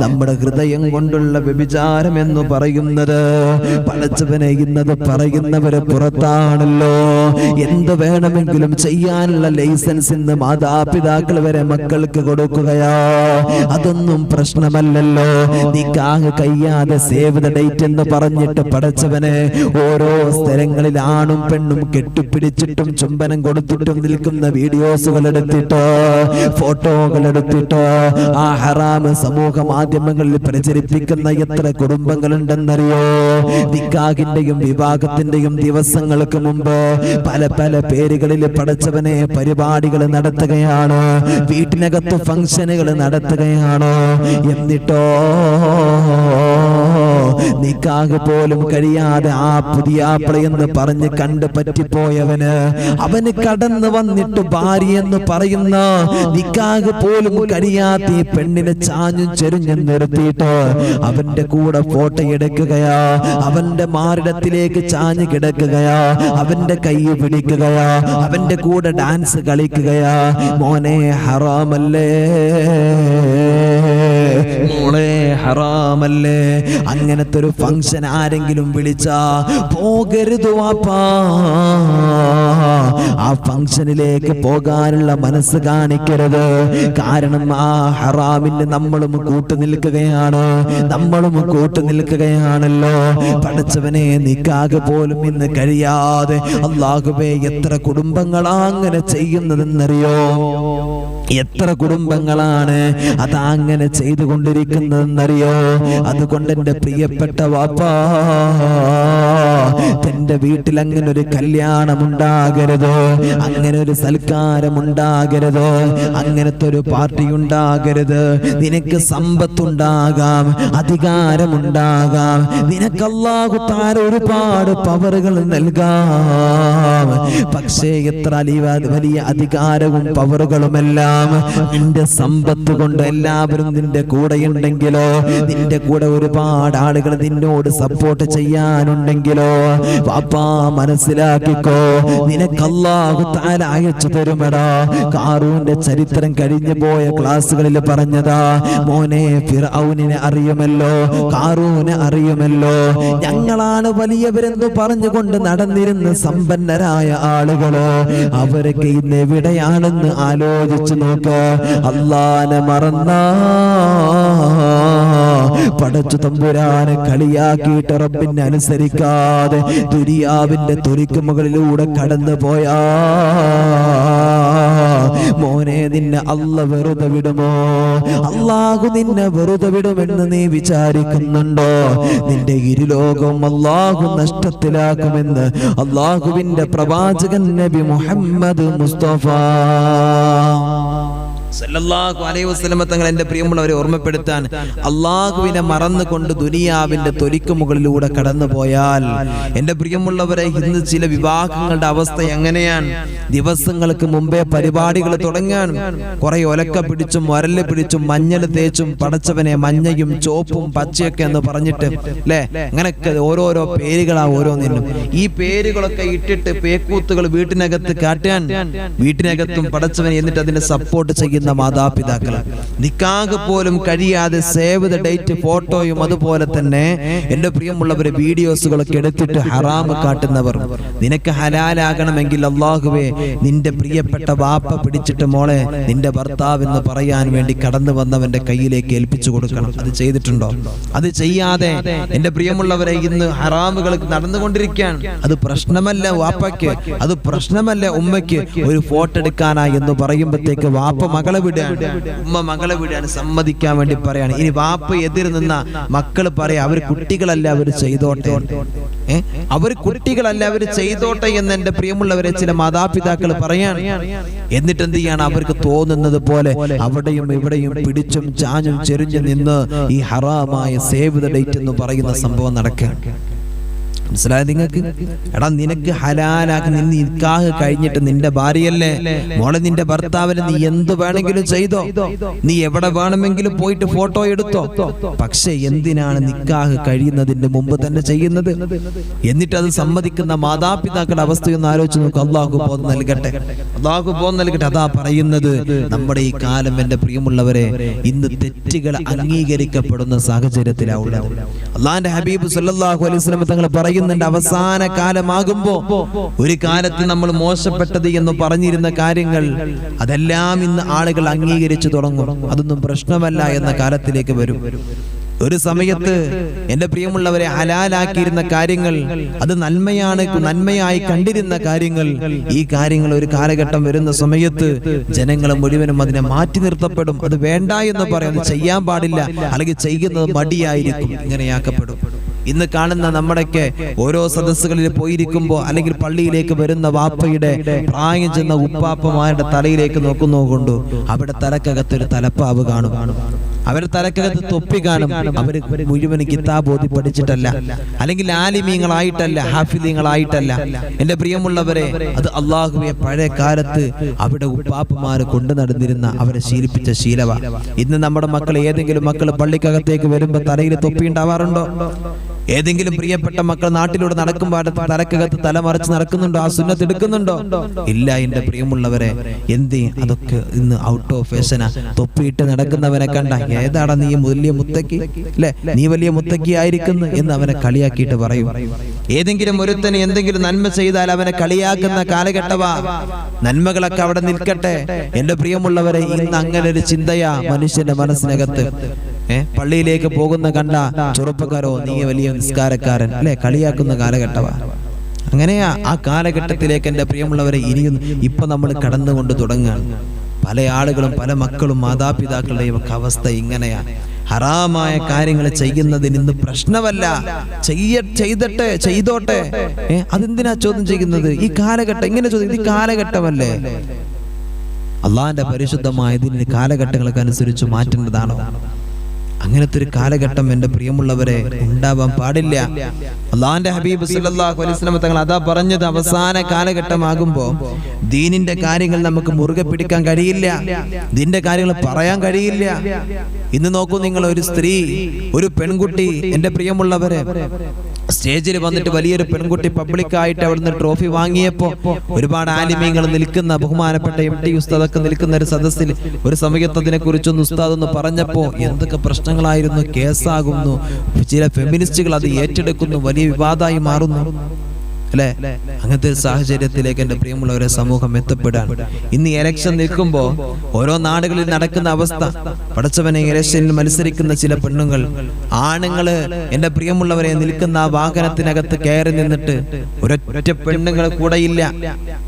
നമ്മുടെ ഹൃദയം കൊണ്ടുള്ള വ്യഭിചാരം എന്ന് പറയുന്നത്. പടച്ചവനെ, ഇന്നത് പറയുന്നവര് പുറത്താണല്ലോ. എന്ത് വേണമെങ്കിലും ചെയ്യാനുള്ള ലൈസൻസ് ഇന്ന് മാതാപിതാക്കൾ വരെ മക്കൾക്ക് കൊടുക്കുകയാ. അതൊന്നും പ്രശ്നമല്ലല്ലോ. നിക്കാഹ് കഴിയാതെ സേവ് ദ ഡേറ്റ് എന്ന് പറഞ്ഞിട്ട് പടച്ചവനെ ഓരോ സ്ഥലങ്ങളിൽ ആണും പെണ്ണും കെട്ടിപ്പിടിച്ചിട്ടും ചുംബനം കൊടുത്തിട്ടും നിൽക്കുന്ന വീഡിയോസുകൾ എടുത്തിട്ടോ ഫോട്ടോകൾ എടുത്തിട്ടോ ആ ഹറാമ് സമൂഹ മാധ്യമങ്ങളിൽ പ്രചരിപ്പിക്കുന്ന എത്ര കുടുംബങ്ങളുണ്ടെന്നറിയോ? നിക്കാഹിന്റെയും വിവാഹത്തിന്റെയും ദിവസങ്ങൾക്ക് മുമ്പ് പല പല പേരുകളിൽ പടച്ചവനെ പരിപാടികൾ നടത്തുകയാണ്, വീട്ടിനകത്ത് ഫംഗ്ഷനുകൾ നടത്തുകയാണ്. എന്നിട്ടോ നിക്കാഹ് പോലും കഴിയാതെ ആ പുതിയാപ്പിളയെന്ന് പറഞ്ഞ് കണ്ട് പറ്റിപ്പോയവന് അവന് കടന്നു വന്നിട്ട് ഭാര്യ എന്ന് പറയുന്ന നിക്കാഹ് പോലും കഴിയാത്ത ഈ പെണ്ണിനെ ചാഞ്ഞും ചെരിഞ്ഞും നിർത്തിയിട്ട് അവന്റെ കൂടെ ഫോട്ടോ എടുക്കുകയാ, അവന്റെ മാറിടത്തിലേക്ക് ചാഞ്ഞു കിടക്കുകയാ, അവന്റെ കൈ പിടിക്കുകയാ, അവന്റെ കൂടെ ഡാൻസ് കളിക്കുകയാ. മോനെ ഹറാമല്ലേ, മോളെ ഹറാമല്ലേ? അങ്ങനത്തെ ഒരു ഫംഗ്ഷൻ ആരെങ്കിലും വിളിച്ചാ പോകരുത് വാപ്പാ. ആ ഫംഗ്ഷനിലേക്ക് പോകാനുള്ള മനസ്സ് കാണിക്കരുത്. കാരണം ആ ഹറാമിന് നമ്മളും കൂട്ടുനിൽക്കുകയാണ്, നമ്മളും കൂട്ടുനിൽക്കുകയാണല്ലോ. പഠിച്ചവനെ, നിക്കാഹ് പോലും ഇന്ന് കഴിയാതെ അല്ലാഹുവേ എത്ര കുടുംബങ്ങളാ അങ്ങനെ ചെയ്യുന്നതെന്നറിയോ? എത്ര കുടുംബങ്ങളാണ് അതങ്ങനെ ചെയ്തുകൊണ്ടിരിക്കുന്നതെന്നറിയോ? അതുകൊണ്ട് എൻ്റെ പ്രിയപ്പെട്ട വാപ്പാ, തന്റെ വീട്ടിൽ അങ്ങനെ ഒരു കല്യാണം ഉണ്ടാകരുത്, അങ്ങനെ ഒരു സൽക്കാരം ഉണ്ടാകരുത്, അങ്ങനത്തെ ഒരു പാർട്ടി ഉണ്ടാകരുത്. നിനക്ക് സമ്പത്തുണ്ടാകാം, അധികാരമുണ്ടാകാം, നിനക്ക് അല്ലാഹു തആല ഒരുപാട് പവറുകൾ നൽകാം. പക്ഷേ എത്ര വലിയ അധികാരവും പവറുകളുമെല്ലാം നിന്റെ സമ്പത്ത് കൊണ്ട് എല്ലാവരും നിന്റെ കൂടെയുണ്ടെങ്കിലോ, നിന്റെ കൂടെ ഒരുപാട് ആളുകൾ നിന്നോട് സപ്പോർട്ട് ചെയ്യാനുണ്ടെങ്കിലോ, വാപ്പാ മനസ്സിലാക്കിക്കോ, നിനക്ക് അല്ലാഹു തആല അയച്ചു തരുമെടാ. ഖാറൂന്റെ ചരിത്രം കഴിഞ്ഞു പോയ ക്ലാസ്സുകളിൽ പറഞ്ഞതാ. മോനെ, ഫിർഔനിനെ അറിയുമല്ലോ, ഖാറൂനെ അറിയുമല്ലോ. ഞങ്ങളാണ് വലിയവരെന്ന് പറഞ്ഞുകൊണ്ട് നടന്നിരുന്ന സമ്പന്നരായ ആളുകള്, അവരൊക്കെ ഇന്ന് എവിടെയാണെന്ന് ആലോചിച്ചു നോക്ക്. അല്ലാഹനെ മറന്ന പടച്ചു തമ്പുരാനെ കളിയാക്കിയിട്ട് റബ്ബിനെ അനുസരിക്കാതെ ദുനിയാവിന്റെ തൊലിക്കുമകളിലൂടെ കടന്നു പോയാ മോനെ, നിന്നെ അല്ലാഹു വെറുതെ വിടുമോ? അല്ലാഹു നിന്നെ വെറുതെ വിടുമെന്ന് നീ വിചാരിക്കുന്നുണ്ടോ? നിന്റെ ഇരുലോകവും അല്ലാഹു നഷ്ടത്തിലാക്കുമെന്ന് അല്ലാഹുവിന്റെ പ്രവാചകൻ നബി മുഹമ്മദ് മുസ്തഫ സല്ലല്ലാഹു അലൈഹി വസല്ലം തങ്ങൾ എൻ്റെ പ്രിയമുള്ളവരെ ഓർമ്മപ്പെടുത്താൻ, അള്ളാഹുവിനെ മറന്നുകൊണ്ട് ദുനിയാവിന്റെ തൊലിക്ക് മുകളിലൂടെ കടന്നു പോയാൽ, എൻ്റെ പ്രിയമുള്ളവരെ, ഇന്ന് ചില വിവാഹങ്ങളുടെ അവസ്ഥ എങ്ങനെയാണ്? ദിവസങ്ങൾക്ക് മുമ്പേ പരിപാടികൾ തുടങ്ങാൻ കുറെ ഒലക്ക പിടിച്ചും ഒരല് പിടിച്ചും മഞ്ഞൾ തേച്ചും പടച്ചവനെ മഞ്ഞയും ചോപ്പും പച്ചയൊക്കെ എന്ന് പറഞ്ഞിട്ട് അല്ലേ, അങ്ങനെയൊക്കെ ഓരോരോ പേരുകളാ ഓരോന്നിനും. ഈ പേരുകളൊക്കെ ഇട്ടിട്ട് പേക്കൂത്തുകൾ വീട്ടിനകത്ത് കാട്ടാൻ, വീട്ടിനകത്തും പടച്ചവനെ എന്നിട്ട് അതിനെ സപ്പോർട്ട് ചെയ്യുന്ന മാതാപിതാക്കൾ, നിക്കാഹ് പോലും കഴിയാതെ സേവ് ദ ഡേറ്റ് ഫോട്ടോയും അതുപോലെ തന്നെ എൻ്റെ പ്രിയമുള്ളവരെ വീഡിയോസുകളൊക്കെ എടുത്തിട്ട് ഹറാമ് കാട്ടുന്നവർ. നിനക്ക് ഹലാലാകണമെങ്കിൽ അല്ലാഹുവേ നിന്റെ പ്രിയപ്പെട്ട വാപ്പ പിടിച്ചിട്ട് മോളെ നിന്റെ ഭർത്താവ് എന്ന് പറയാൻ വേണ്ടി കടന്നു വന്നവന്റെ കയ്യിലേക്ക് ഏൽപ്പിച്ചു കൊടുക്കണം. അത് ചെയ്തിട്ടുണ്ടോ? അത് ചെയ്യാതെ എൻ്റെ പ്രിയമുള്ളവരെ ഇന്ന് ഹറാമുകൾ നടന്നുകൊണ്ടിരിക്കാൻ. അത് പ്രശ്നമല്ല വാപ്പയ്ക്ക്, അത് പ്രശ്നമല്ല ഉമ്മയ്ക്ക്. ഒരു ഫോട്ടോ എടുക്കാനായി എന്ന് പറയുമ്പോഴത്തേക്ക് വാപ്പ മകളെ വിടാൻ, ഉമ്മ മകളെ വിടാൻ സമ്മതിക്കാൻ വേണ്ടി പറയാണ്. ഇനി വാപ്പ എതിര് നിന്ന മക്കള് പറയാ അവർ കുട്ടികളല്ല, അവർ ചെയ്തോട്ടെ, അവർ കുട്ടികളല്ല, അവർ ചെയ്തോട്ടെ എന്ന് എൻ്റെ പ്രിയമുള്ളവരെ ചില മാതാപിതാക്കൾ പറയാൻ. എന്നിട്ട് എന്ത് ചെയ്യാണ്? അവർക്ക് തോന്നുന്നത് പോലെ അവിടെയും ഇവിടെയും പിടിച്ചും ചാഞ്ഞും ചെരിഞ്ഞു നിന്ന് ഈ ഹറാമായ സേവ് ദ ഡേറ്റ് എന്ന് പറയുന്ന സംഭവം നടക്കുകയാണ്. മനസ്സിലായ നിങ്ങൾക്ക്? എടാ, നിനക്ക് ഹലാലാക്കി നിക്കാഹ് കഴിഞ്ഞിട്ട് നിന്റെ ഭാര്യയല്ലേ മോളെ, നിന്റെ ഭർത്താവിന് നീ എന്ത് വേണമെങ്കിലും ചെയ്തോ, നീ എവിടെ വേണമെങ്കിലും പോയിട്ട് ഫോട്ടോ എടുത്തോ. പക്ഷെ എന്തിനാണ് നിക്കാഹ് കഴിയുന്നതിന്റെ മുമ്പ് തന്നെ ചെയ്യുന്നത്? എന്നിട്ട് അത് സമ്മതിക്കുന്ന മാതാപിതാക്കളുടെ അവസ്ഥയൊന്ന് ആലോചിച്ച് നോക്കുക. അള്ളാഹു ബോധം നൽകട്ടെ, അള്ളാഹു ബോധം നൽകട്ടെ. അതാ പറയുന്നത്, നമ്മുടെ ഈ കാലം എൻ്റെ പ്രിയമുള്ളവരെ ഇന്ന് തെറ്റുകൾ അംഗീകരിക്കപ്പെടുന്ന സാഹചര്യത്തിലാവുള്ളത്. അള്ളാഹിന്റെ ഹബീബ് സല്ലല്ലാഹു അലൈഹി വസല്ലം തങ്ങൾ പറയുന്നുണ്ട്, അവസാന കാലമാകുമ്പോ ഒരു കാലത്ത് നമ്മൾ മോശപ്പെട്ടത് എന്ന് പറഞ്ഞിരുന്ന കാര്യങ്ങൾ അതെല്ലാം ഇന്ന് ആളുകൾ അംഗീകരിച്ചു തുടങ്ങും. അതൊന്നും പ്രശ്നമല്ല എന്ന കാലത്തിലേക്ക് വരും. ഒരു സമയത്ത് എൻ്റെ പ്രിയമുള്ളവരെ ഹലാലാക്കിയിരുന്ന കാര്യങ്ങൾ അത് നന്മയായി കണ്ടിരുന്ന കാര്യങ്ങൾ, ഈ കാര്യങ്ങൾ ഒരു കാലഘട്ടം വരുന്ന സമയത്ത് ജനങ്ങൾ മുഴുവനും അതിനെ മാറ്റി നിർത്തപ്പെടും. അത് വേണ്ട എന്ന് പറയും, അത് ചെയ്യാൻ പാടില്ല, അല്ലെങ്കിൽ ചെയ്യുന്നത് മടിയായിരിക്കും, ഇങ്ങനെയാക്കപ്പെടും. ഇന്ന് കാണുന്ന നമ്മുടെയൊക്കെ ഓരോ സദസ്സുകളിൽ പോയിരിക്കുമ്പോൾ അല്ലെങ്കിൽ പള്ളിയിലേക്ക് വരുന്ന വാപ്പയുടെ പ്രായം ചെന്ന ഉപ്പാപ്പമാരുടെ തലയിലേക്ക് നോക്കുന്നതുകൊണ്ടു അവിടെ തലക്കകത്തൊരു തലപ്പാവ് കാണും, അവരുടെ തലക്കകത്ത് തൊപ്പി കാണും. അവര് മുഴുവൻ കിതാബ് ഓതി പഠിച്ചിട്ടല്ല, അല്ലെങ്കിൽ ആലിമീങ്ങളായിട്ടല്ല, ഹാഫിദീങ്ങളായിട്ടല്ല. എൻ്റെ പ്രിയമുള്ളവരെ, അത് അള്ളാഹുവെ പഴയ കാലത്ത് അവിടെ ഉപ്പാപ്പമാര് കൊണ്ടു നടന്നിരുന്ന, അവരെ ശീലിപ്പിച്ച ശീലവ. ഇന്ന് നമ്മുടെ മക്കൾ, ഏതെങ്കിലും മക്കൾ പള്ളിക്കകത്തേക്ക് വരുമ്പോ തലയിൽ തൊപ്പി ഉണ്ടാവാറുണ്ടോ? ഏതെങ്കിലും പ്രിയപ്പെട്ട മക്കൾ നാട്ടിലൂടെ നടക്കുമ്പോൾ തലക്കകത്ത് തലമറച്ച് നടക്കുന്നുണ്ടോ? ആ സുന്നത്ത് എടുക്കുന്നുണ്ടോ? ഇല്ല. എൻ്റെ പ്രിയമുള്ളവരെ, എന്തേ അതൊക്കെ ഇന്ന് ഔട്ട് ഓഫ് ഫാഷനാ. തൊപ്പിയിട്ട് നടക്കുന്നവനെ കണ്ട, ഏതാടാ നീ വലിയ മുത്തക്കി, അല്ലെ, നീ വലിയ മുത്തക്കി ആയിരിക്കുന്നു എന്ന് അവനെ കളിയാക്കിയിട്ട് പറയും. ഏതെങ്കിലും ഒരുത്തന് എന്തെങ്കിലും നന്മ ചെയ്താൽ അവനെ കളിയാക്കുന്ന കാലഘട്ടവാ. നന്മകളൊക്കെ അവിടെ നിൽക്കട്ടെ. എൻ്റെ പ്രിയമുള്ളവരെ, ഇന്ന് അങ്ങനെ ഒരു ചിന്തയാ മനുഷ്യന്റെ മനസ്സിനകത്ത്. പള്ളിയിലേക്ക് പോകുന്ന കണ്ട ചെറുപ്പക്കാരോ, നീ വലിയ നിസ്കാരക്കാരൻ, അല്ലെ, കളിയാക്കുന്ന കാലഘട്ടമാണ്. അങ്ങനെയാ ആ കാലഘട്ടത്തിലേക്ക് എൻ്റെ പ്രിയമുള്ളവരെ ഇനിയും ഇപ്പൊ നമ്മൾ കടന്നുകൊണ്ട് തുടങ്ങുകയാണ്. പല ആളുകളും, പല മക്കളും, മാതാപിതാക്കളുടെയും ഒക്കെ അവസ്ഥ ഇങ്ങനെയാ. ഹറാമായ കാര്യങ്ങൾ ചെയ്യുന്നതിന് ഇന്ന് പ്രശ്നമല്ല, ചെയ്തോട്ടെ. അതെന്തിനാ ചോദ്യം ചെയ്യുന്നത്? ഈ കാലഘട്ടം ഇങ്ങനെ ചോദിക്കും, ഈ കാലഘട്ടമല്ലേ? അള്ളാഹിന്റെ പരിശുദ്ധമായതിന് കാലഘട്ടങ്ങൾക്ക് അനുസരിച്ച് മാറ്റേണ്ടതാണോ? അങ്ങനത്തെ ഒരു കാലഘട്ടം എൻ്റെ പ്രിയമുള്ളവരെ ഉണ്ടാവാൻ പാടില്ല. അള്ളാഹിന്റെ ഹബീബ് സല്ലല്ലാഹു അലൈഹി വസല്ലം തങ്ങൾ അതാ പറഞ്ഞത്, അവസാന കാലഘട്ടമാകുമ്പോ ദീനിന്റെ കാര്യങ്ങൾ നമുക്ക് മുറുകെ പിടിക്കാൻ കഴിയില്ല, ദീനിന്റെ കാര്യങ്ങൾ പറയാൻ കഴിയില്ല. ഇന്ന് നോക്കൂ നിങ്ങൾ, ഒരു സ്ത്രീ, ഒരു പെൺകുട്ടി, എൻ്റെ പ്രിയമുള്ളവരെ, സ്റ്റേജിൽ വന്നിട്ട് വലിയൊരു പെൺകുട്ടി പബ്ലിക്കായിട്ട് അവിടുന്ന് ട്രോഫി വാങ്ങിയപ്പോ ഒരുപാട് ആലിമീങ്ങൾ നിൽക്കുന്ന, ബഹുമാനപ്പെട്ട MT ഉസ്താദൊക്കെ നിൽക്കുന്ന ഒരു സദസ്സിൽ ഒരു സമയത്ത് അതിനെ കുറിച്ചൊന്ന് ഉസ്താദ് ഒന്ന് പറഞ്ഞപ്പോ എന്തൊക്കെ പ്രശ്നങ്ങളായിരുന്നു, കേസാകുന്നു, ചില ഫെമിനിസ്റ്റുകൾ അത് ഏറ്റെടുക്കുന്നു, വലിയ വിവാദമായി മാറുന്നു, അല്ലെ? അങ്ങനത്തെ ഒരു സാഹചര്യത്തിലേക്ക് എൻ്റെ പ്രിയമുള്ളവരെ സമൂഹം എത്തപ്പെടാൻ. ഇന്ന് ഇലക്ഷൻ നിൽക്കുമ്പോ ഓരോ നാടുകളിൽ നടക്കുന്ന അവസ്ഥ, പടച്ചവനെ, ഇലക്ഷനിൽ മത്സരിക്കുന്ന ചില പെണ്ണുങ്ങൾ, ആണുങ്ങള് എൻ്റെ പ്രിയമുള്ളവരെ നിൽക്കുന്ന ആ വാഹനത്തിനകത്ത് കയറി നിന്നിട്ട് ഒരൊറ്റ പെണ്ണുങ്ങൾ കൂടെയില്ല,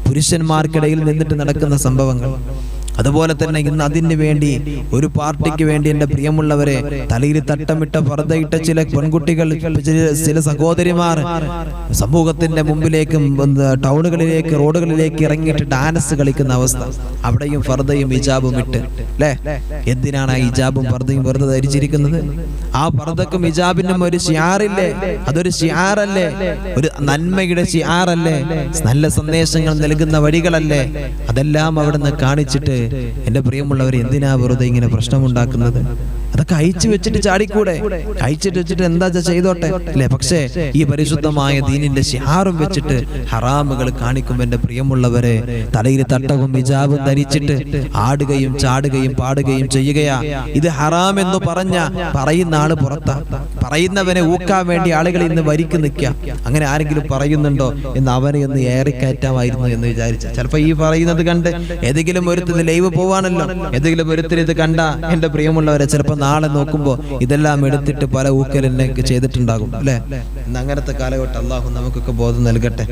പുരുഷന്മാർക്കിടയിൽ നിന്നിട്ട് നടക്കുന്ന സംഭവങ്ങൾ. അതുപോലെ തന്നെ ഇന്ന് അതിന് വേണ്ടി, ഒരു പാർട്ടിക്ക് വേണ്ടി എൻ്റെ പ്രിയമുള്ളവരെ തലയിൽ തട്ടമിട്ട പർദ്ദയിട്ട ചില പെൺകുട്ടികൾ, ചില സഹോദരിമാർ സമൂഹത്തിന്റെ മുമ്പിലേക്ക്, ടൗണുകളിലേക്ക്, റോഡുകളിലേക്ക് ഇറങ്ങിയിട്ട് ഡാൻസ് കളിക്കുന്ന അവസ്ഥ. അവിടെയും പർദ്ദയും ഹിജാബും ഇട്ട്, അല്ലെ? എന്തിനാണ് ആ ഹിജാബും പർദ്ദയും വെറുതെ ധരിച്ചിരിക്കുന്നത്? ആ പർദ്ദക്കും ഹിജാബിനും ഒരു ഷിയാറില്ലേ? അതൊരു ഷിയാറല്ലേ? ഒരു നന്മയുടെ ഷിയാറല്ലേ? നല്ല സന്ദേശങ്ങൾ നൽകുന്ന വഴികളല്ലേ? അതെല്ലാം അവിടുന്ന് കാണിച്ചിട്ട് എൻ്റെ പ്രിയമുള്ളവർ എന്തിനാ വെറുതെ ഇങ്ങനെ പ്രശ്നമുണ്ടാക്കുന്നത്? അതൊക്കെ അയച്ചു വെച്ചിട്ട് ചാടിക്കൂടെ? അയച്ചിട്ട് വെച്ചിട്ട് എന്താ ചെയ്തോട്ടെ, അല്ലെ? പക്ഷേ ഈ പരിശുദ്ധമായ ദീനിന്റെ ശിഹാറും വെച്ചിട്ട് ഹറാമുകൾ കാണിക്കും. എൻ്റെ പ്രിയമുള്ളവരെ, തലയിൽ തട്ടവും ഹിജാബും ധരിച്ചിട്ട് ആടുകയും ചാടുകയും പാടുകയും ചെയ്യുകയാ. ഇത് ഹറാം എന്ന് പറയുന്ന ആള് പുറത്താ. പറയുന്നവനെ ഊക്കാൻ വേണ്ടി ആളുകൾ ഇന്ന് വരിക്ക് നിൽക്കുക. അങ്ങനെ ആരെങ്കിലും പറയുന്നുണ്ടോ എന്ന് അവനെ ഒന്ന് ഏറിക്കയറ്റാമായിരുന്നു എന്ന് വിചാരിച്ച, ചിലപ്പോ ഈ പറയുന്നത് കണ്ട് ഏതെങ്കിലും ഒരുത്തിന് ലൈവ് പോവാണല്ലോ, ഏതെങ്കിലും ഒരുത്തിന് ഇത് കണ്ട എൻ്റെ പ്രിയമുള്ളവരെ ചിലപ്പോ നാളെ നോക്കുമ്പോ ഇതെല്ലാം എടുത്തിട്ട് പല ഊക്കലിനൊക്കെ ചെയ്തിട്ടുണ്ടാകും, അല്ലെ? ഇന്ന് അങ്ങനത്തെ കാലഘട്ടം അള്ളാഹു നമുക്കൊക്കെ ബോധം നൽകട്ടെ,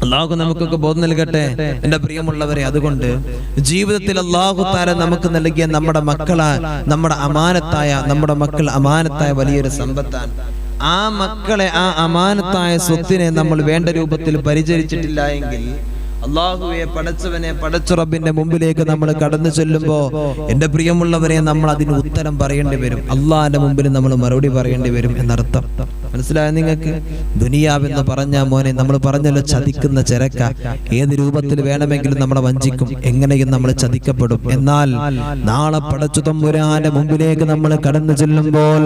അള്ളാഹു നമുക്കൊക്കെ ബോധം നൽകട്ടെ എൻ്റെ പ്രിയമുള്ളവരെ. അതുകൊണ്ട് ജീവിതത്തിൽ അള്ളാഹു തആല നമുക്ക് നൽകിയ നമ്മുടെ മക്കൾ അമാനത്തായ വലിയൊരു സമ്പത്താണ്. ആ മക്കളെ, ആ അമാനത്തായ സ്വത്തിനെ നമ്മൾ വേണ്ട രൂപത്തിൽ പരിചരിച്ചിട്ടില്ല എങ്കിൽ അല്ലാഹുവേ, പടച്ചവനെ, പടച്ച റബ്ബിന്റെ മുമ്പിലേക്ക് നമ്മൾ കടന്നു ചെല്ലുമ്പോ എൻ്റെ പ്രിയമുള്ളവരെ നമ്മൾ അതിന് ഉത്തരം പറയേണ്ടി വരും. അള്ളാഹിന്റെ മുമ്പിൽ നമ്മൾ മറുപടി പറയേണ്ടി വരും എന്നർത്ഥം. മനസ്സിലായ നിങ്ങൾക്ക്? ദുനിയാവെന്ന് പറഞ്ഞാൽ മോനെ നമ്മൾ പറഞ്ഞല്ലോ ചതിക്കുന്ന ചരക്ക, ഏത് രൂപത്തിൽ വേണമെങ്കിലും നമ്മളെ വഞ്ചിക്കും, എങ്ങനെയും നമ്മൾ ചതിക്കപ്പെടും. എന്നാൽ നാളെ പടച്ചു തമ്പുരാന്റെ മുമ്പിലേക്ക് നമ്മൾ കടന്നു ചെല്ലുമ്പോൾ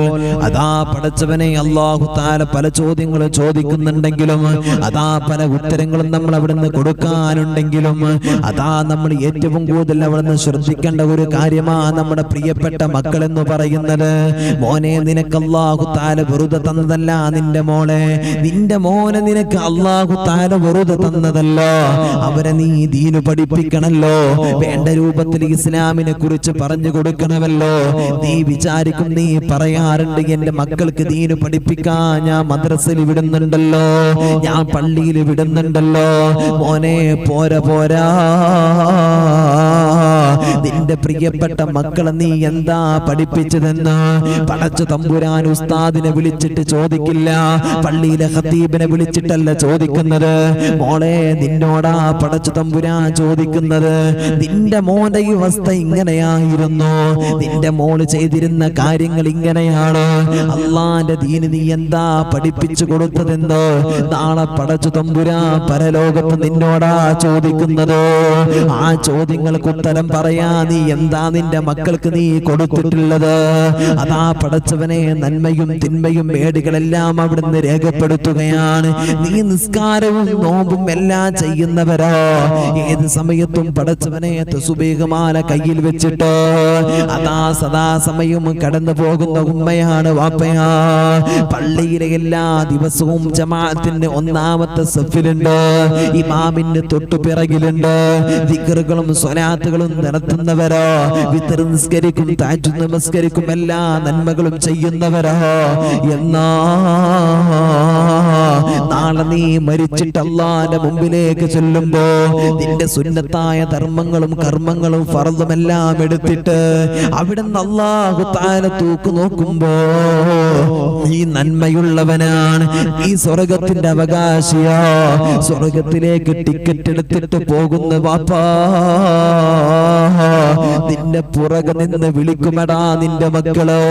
അതാ പടച്ചവനെ അല്ലാഹു തആല പല ചോദ്യങ്ങൾ ചോദിക്കുന്നുണ്ടെങ്കിലും അതാ പല ഉത്തരങ്ങളും നമ്മൾ അവിടുന്ന് കൊടുക്കാനുണ്ടെങ്കിലും അതാ നമ്മൾ ഏറ്റവും കൂടുതൽ അവിടുന്ന് ശ്രദ്ധിക്കേണ്ട ഒരു കാര്യമാ നമ്മുടെ പ്രിയപ്പെട്ട മക്കൾ എന്ന് പറയുന്നത്. മോനെ നിനക്ക് അല്ലാഹു തആല വെറുതെ തന്നതല്ല നിന്റെ മോളെ, നിന്റെ മോനെ നിനക്ക് അല്ലാഹു തആല വെറുതെ തന്നതല്ലോ. അവരെ നീ ദീന് പഠിപ്പിക്കണല്ലോ, വേണ്ട രൂപത്തിൽ ഇസ്ലാമിനെ കുറിച്ച് പറഞ്ഞു കൊടുക്കണമല്ലോ. നീ വിചാരിക്കും, നീ പറയാറുണ്ട് എന്റെ മക്കൾക്ക് ദീന് പഠിപ്പിക്കാൻ ഞാൻ മദ്രസയിൽ വിടുന്നുണ്ടല്ലോ, ഞാൻ പള്ളിയിൽ വിടുന്നുണ്ടല്ലോ. മോനെ പോരാ പോരാ, നിന്റെ പ്രിയപ്പെട്ട മക്കളെ നീ എന്താ പഠിപ്പിച്ചതെന്ന് പടച്ച തമ്പുരാൻ ഉസ്താദിനെ വിളിച്ചിട്ട് ചോദിക്കില്ല, പള്ളിയിലെ ഖതീബിനെ വിളിച്ചിട്ടല്ല ചോദിക്കുന്നത്. മോളെ നിന്നോടാ പടച്ച തമ്പുരാൻ ചോദിക്കുന്നത്, നിന്റെ മോന്റെ ഈ അവസ്ഥ ഇങ്ങനെയായിരുന്നു, നിന്റെ മോള് ചെയ്തിരുന്ന കാര്യങ്ങൾ ഇങ്ങനെയാണ്, അള്ളാന്റെ ദീന് നീ എന്താ പഠിപ്പിച്ചു കൊടുത്തതെന്ന് നാളെ പടച്ച തമ്പുരാൻ പരലോകത്ത് നിന്നോടാ ചോദിക്കുന്നത്. ആ ചോദ്യങ്ങൾക്ക് ഉത്തരം പറയാ നീ എന്താ നിന്റെ മക്കൾക്ക് നീ കൊടുത്തിട്ടുള്ളത്? അതാ പടച്ചവനെ നന്മയും തിന്മയും മേടുകളെല്ലാം അവിടുന്ന് രേഖപ്പെടുത്തുകയാണ്. നീ നിസ്കാരവും നോമ്പും എല്ലാം ചെയ്യുന്നവരോ, ഏത് സമയത്തും പടച്ചവനെ തസ്ബീഹ്മാല കയ്യിൽ വെച്ചിട്ട് അതാ സദാസമയം കടന്നു പോകുന്ന ഉമ്മയാണ് വാപ്പയാ. പള്ളിയിലെ എല്ലാ ദിവസവും ജമാഅത്തിന്റെ ഒന്നാമത്തെ സഫിലുണ്ട്, ഇമാമിന് തൊട്ടു പിറകിലുണ്ട്, ദിക്റുകളും സ്വലാത്തുകളും നടത്തുന്നവരോ, വിത്ർ നിസ്കരിക്കും, തഹജ്ജുദ് നമസ്കരിക്കും, എല്ലാ നന്മകളും ചെയ്യുന്നവരോ. എന്നാ നാളെ നീ മരിച്ചിട്ട് അല്ലാഹുവിന്റെ മുമ്പിലേക്ക് ചെല്ലുമ്പോ നിന്റെ സുന്നത്തായ ധർമ്മങ്ങളും കർമ്മങ്ങളും ഫർളും എല്ലാം എടുത്തിട്ട് അവിടുന്ന് അല്ലാഹു തആല തൂക്ക് നോക്കുമ്പോ നീ നന്മയുള്ളവനാണ്, ഈ സ്വർഗത്തിന്റെ അവകാശിയാ, സ്വർഗത്തിലേക്ക് ടിക്കറ്റ് എടുത്തിട്ട് പോകുന്ന വാപ്പാ, നിന്റെ പുറകെ നിന്ന് വിളിക്കുമെടാ നിന്റെ മക്കളോ.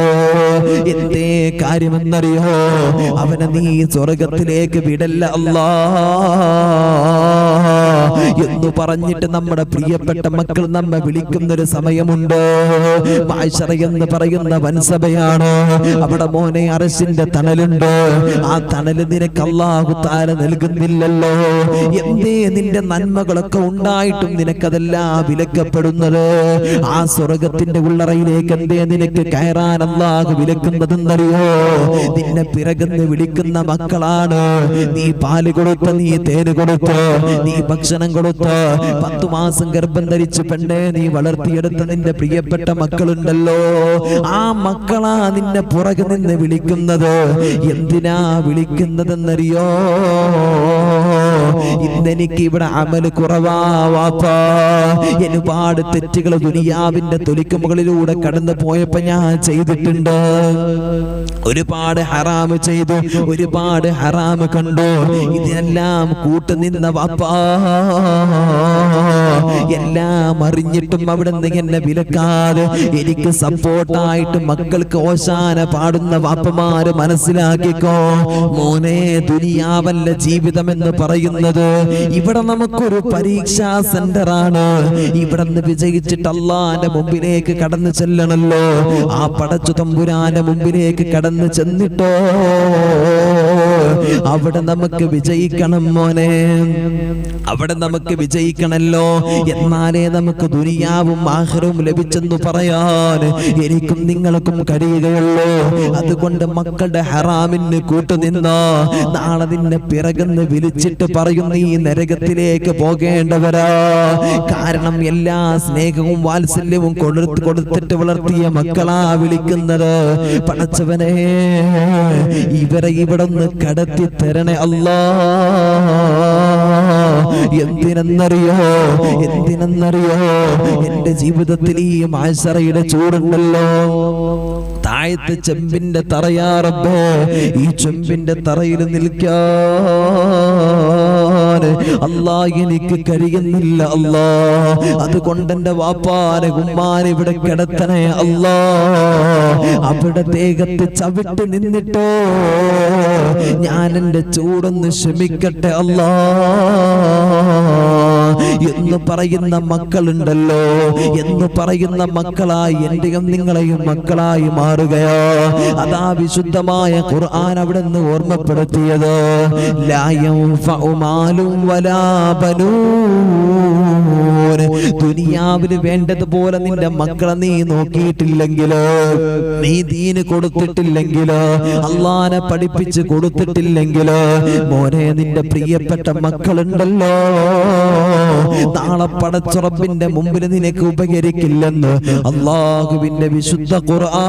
എന്തേ കാര്യമെന്നറിയോ? അവനെ നീ സ്വർഗത്തിലേക്ക് വിടല്ല അല്ലാ എന്ന് പറഞ്ഞിട്ട് നമ്മുടെ പ്രിയപ്പെട്ട മക്കൾ നമ്മെ വിളിക്കുന്നൊരു സമയമുണ്ട്. മാശറ എന്ന് പറയുന്ന വൻസഭയാണ്, അവിടെ മോനെ അർശിന്റെ തണലുണ്ട്, ആ തണല് നിനക്ക് അല്ലാഹു തആല നൽകുന്നില്ലല്ലോ. എന്തേ നിന്റെ നന്മകളൊക്കെ ഉണ്ടായിട്ടും നിനക്കതെല്ലാം വിലക്കപ്പെടുന്നത്? ആ സ്വർഗത്തിന്റെ ഉള്ളറയിലേക്ക് എന്തേ നിനക്ക് കയറാൻ അല്ലാഹു വിലക്കുന്നതെന്നറിയോ? നിന്നെ പിറകുന്ന് വിളിക്കുന്ന മക്കളാണ്. നീ പാല് കൊടുത്ത്, നീ തേന് കൊടുത്ത്, നീ ഭക്ഷണം കൊടുത്ത്, 10 മാസം ഗർഭം ധരിച്ച് പെണ്ണെ നീ വളർത്തിയെടുത്ത നിന്റെ പ്രിയപ്പെട്ട മക്കളുണ്ടല്ലോ, ആ മക്കളാ നിന്നെ പുറകെ നിന്ന് വിളിക്കുന്നത്. എന്തിനാ വിളിക്കുന്നതെന്നറിയോ? ഇന്നെനിക്ക് ഇവിടെ അമല് കുറവാ വാപ്പാ, ഒരുപാട് തെറ്റുകൾ ദുനിയാവിന്റെ തൊലിക്ക് മുകളിലൂടെ കടന്നു പോയപ്പോ ഞാൻ ചെയ്തിട്ടുണ്ട്, ഒരുപാട് ഹറാമ് ചെയ്തു, ഒരുപാട് ഹറാമ് കണ്ടു, ഇതിനെല്ലാം കൂട്ടുനിന്ന വാപ്പാ, എല്ലാം അറിഞ്ഞിട്ടും അവിടുന്ന് എന്നെ വിലക്കാതെ എനിക്ക് സപ്പോർട്ടായിട്ട് മക്കൾക്ക് ഓശാന പാടുന്ന വാപ്പമാര് മനസ്സിലാക്കിക്കോ മോനെ, ദുനിയാവല്ല ജീവിതം എന്ന് പറയുന്നത്. ഇവിടെ നമുക്കൊരു പരീക്ഷാ സെന്ററാണ്, ഇവിടെ നിന്ന് വിജയിച്ചിട്ട് അല്ലാഹുവിന്റെ മുമ്പിലേക്ക് കടന്നു ചെല്ലണല്ലോ. ആ പടച്ചു തമ്പുരാന്റെ മുമ്പിലേക്ക് കടന്നു ചെന്നിട്ടോ അവിടെ നമുക്ക് വിജയിക്കണം മോനെ, അവിടെ നമുക്ക് വിജയിക്കണല്ലോ. എന്നാലേ നമുക്ക് ദുനിയാവും ആഖിറവും ലഭിച്ചെന്ന് പറയാൻ എനിക്കും നിങ്ങൾക്കും കഴിയുകയുള്ളൂ. അതുകൊണ്ട് മക്കളുടെ ഹറാമിന് കൂട്ടുനിന്ന നാളെ നിന്നെ പിറകുന്ന് വിളിച്ചിട്ട് പറയും നീ നരകത്തിലേക്ക് പോകേണ്ടവരാ. കാരണം എല്ലാ സ്നേഹവും വാത്സല്യവും കൊടുത്തിട്ട് വളർത്തിയ മക്കളാ വിളിക്കുന്നത്. പടച്ചവനെ ഇവരെ ഇവിടുന്ന് കടത്തി തരണേ അല്ലാ. എന്തിനെന്നറിയോ, എന്തിനെന്നറിയോ, എന്റെ ജീവിതത്തിൽ ഈ മാശറയുടെ ചൂടുണ്ടല്ലോ, താഴത്തെ ചെമ്പിന്റെ തറയാ റബ്ബേ, ഈ ചെമ്പിന്റെ തറയിൽ നിൽക്കാൻ അല്ലാ എനിക്ക് കഴിയുന്നില്ല അല്ലാ, അതുകൊണ്ട് എന്റെ വാപ്പാനെ ഉമ്മാനെ ഇവിടെ കിടത്തണേ അല്ലാ, അവിടെ ദേഹത്ത് ചവിട്ട് നിന്നിട്ടോ ഞാൻ എന്റെ ചൂടൊന്ന് ക്ഷമിക്കട്ടെ അല്ലാ എന്ന് പറയുന്ന മക്കളുണ്ടല്ലോ, എന്ന് പറയുന്ന മക്കളായി എന്റെയും നിങ്ങളെയും മക്കളായി മാറുകയോ. അതാ വിശുദ്ധമായ ഖുർആൻ അവിടെ നിന്ന് ഓർമ്മപ്പെടുത്തിയത്, ലാ യൻഫഉ മാലും വലാ ബനൂൻ. ദുനിയാവിൽ വേണ്ടതുപോലെ നിന്റെ മക്കളെ നീ നോക്കിയിട്ടില്ലെങ്കിലോ, നീ ദീന് കൊടുത്തിട്ടില്ലെങ്കിലോ, അള്ളാനെ പഠിപ്പിച്ച് കൊടുത്തിട്ടില്ലെങ്കിലോ, മോനെ നിന്റെ പ്രിയപ്പെട്ട മക്കളുണ്ടല്ലോ നാളെ പടച്ച റബ്ബിന്റെ മുമ്പിൽ നിനക്ക് ഉപകരിക്കില്ലെന്ന് അല്ലാഹുവിന്റെ വിശുദ്ധ ഖുർആൻ.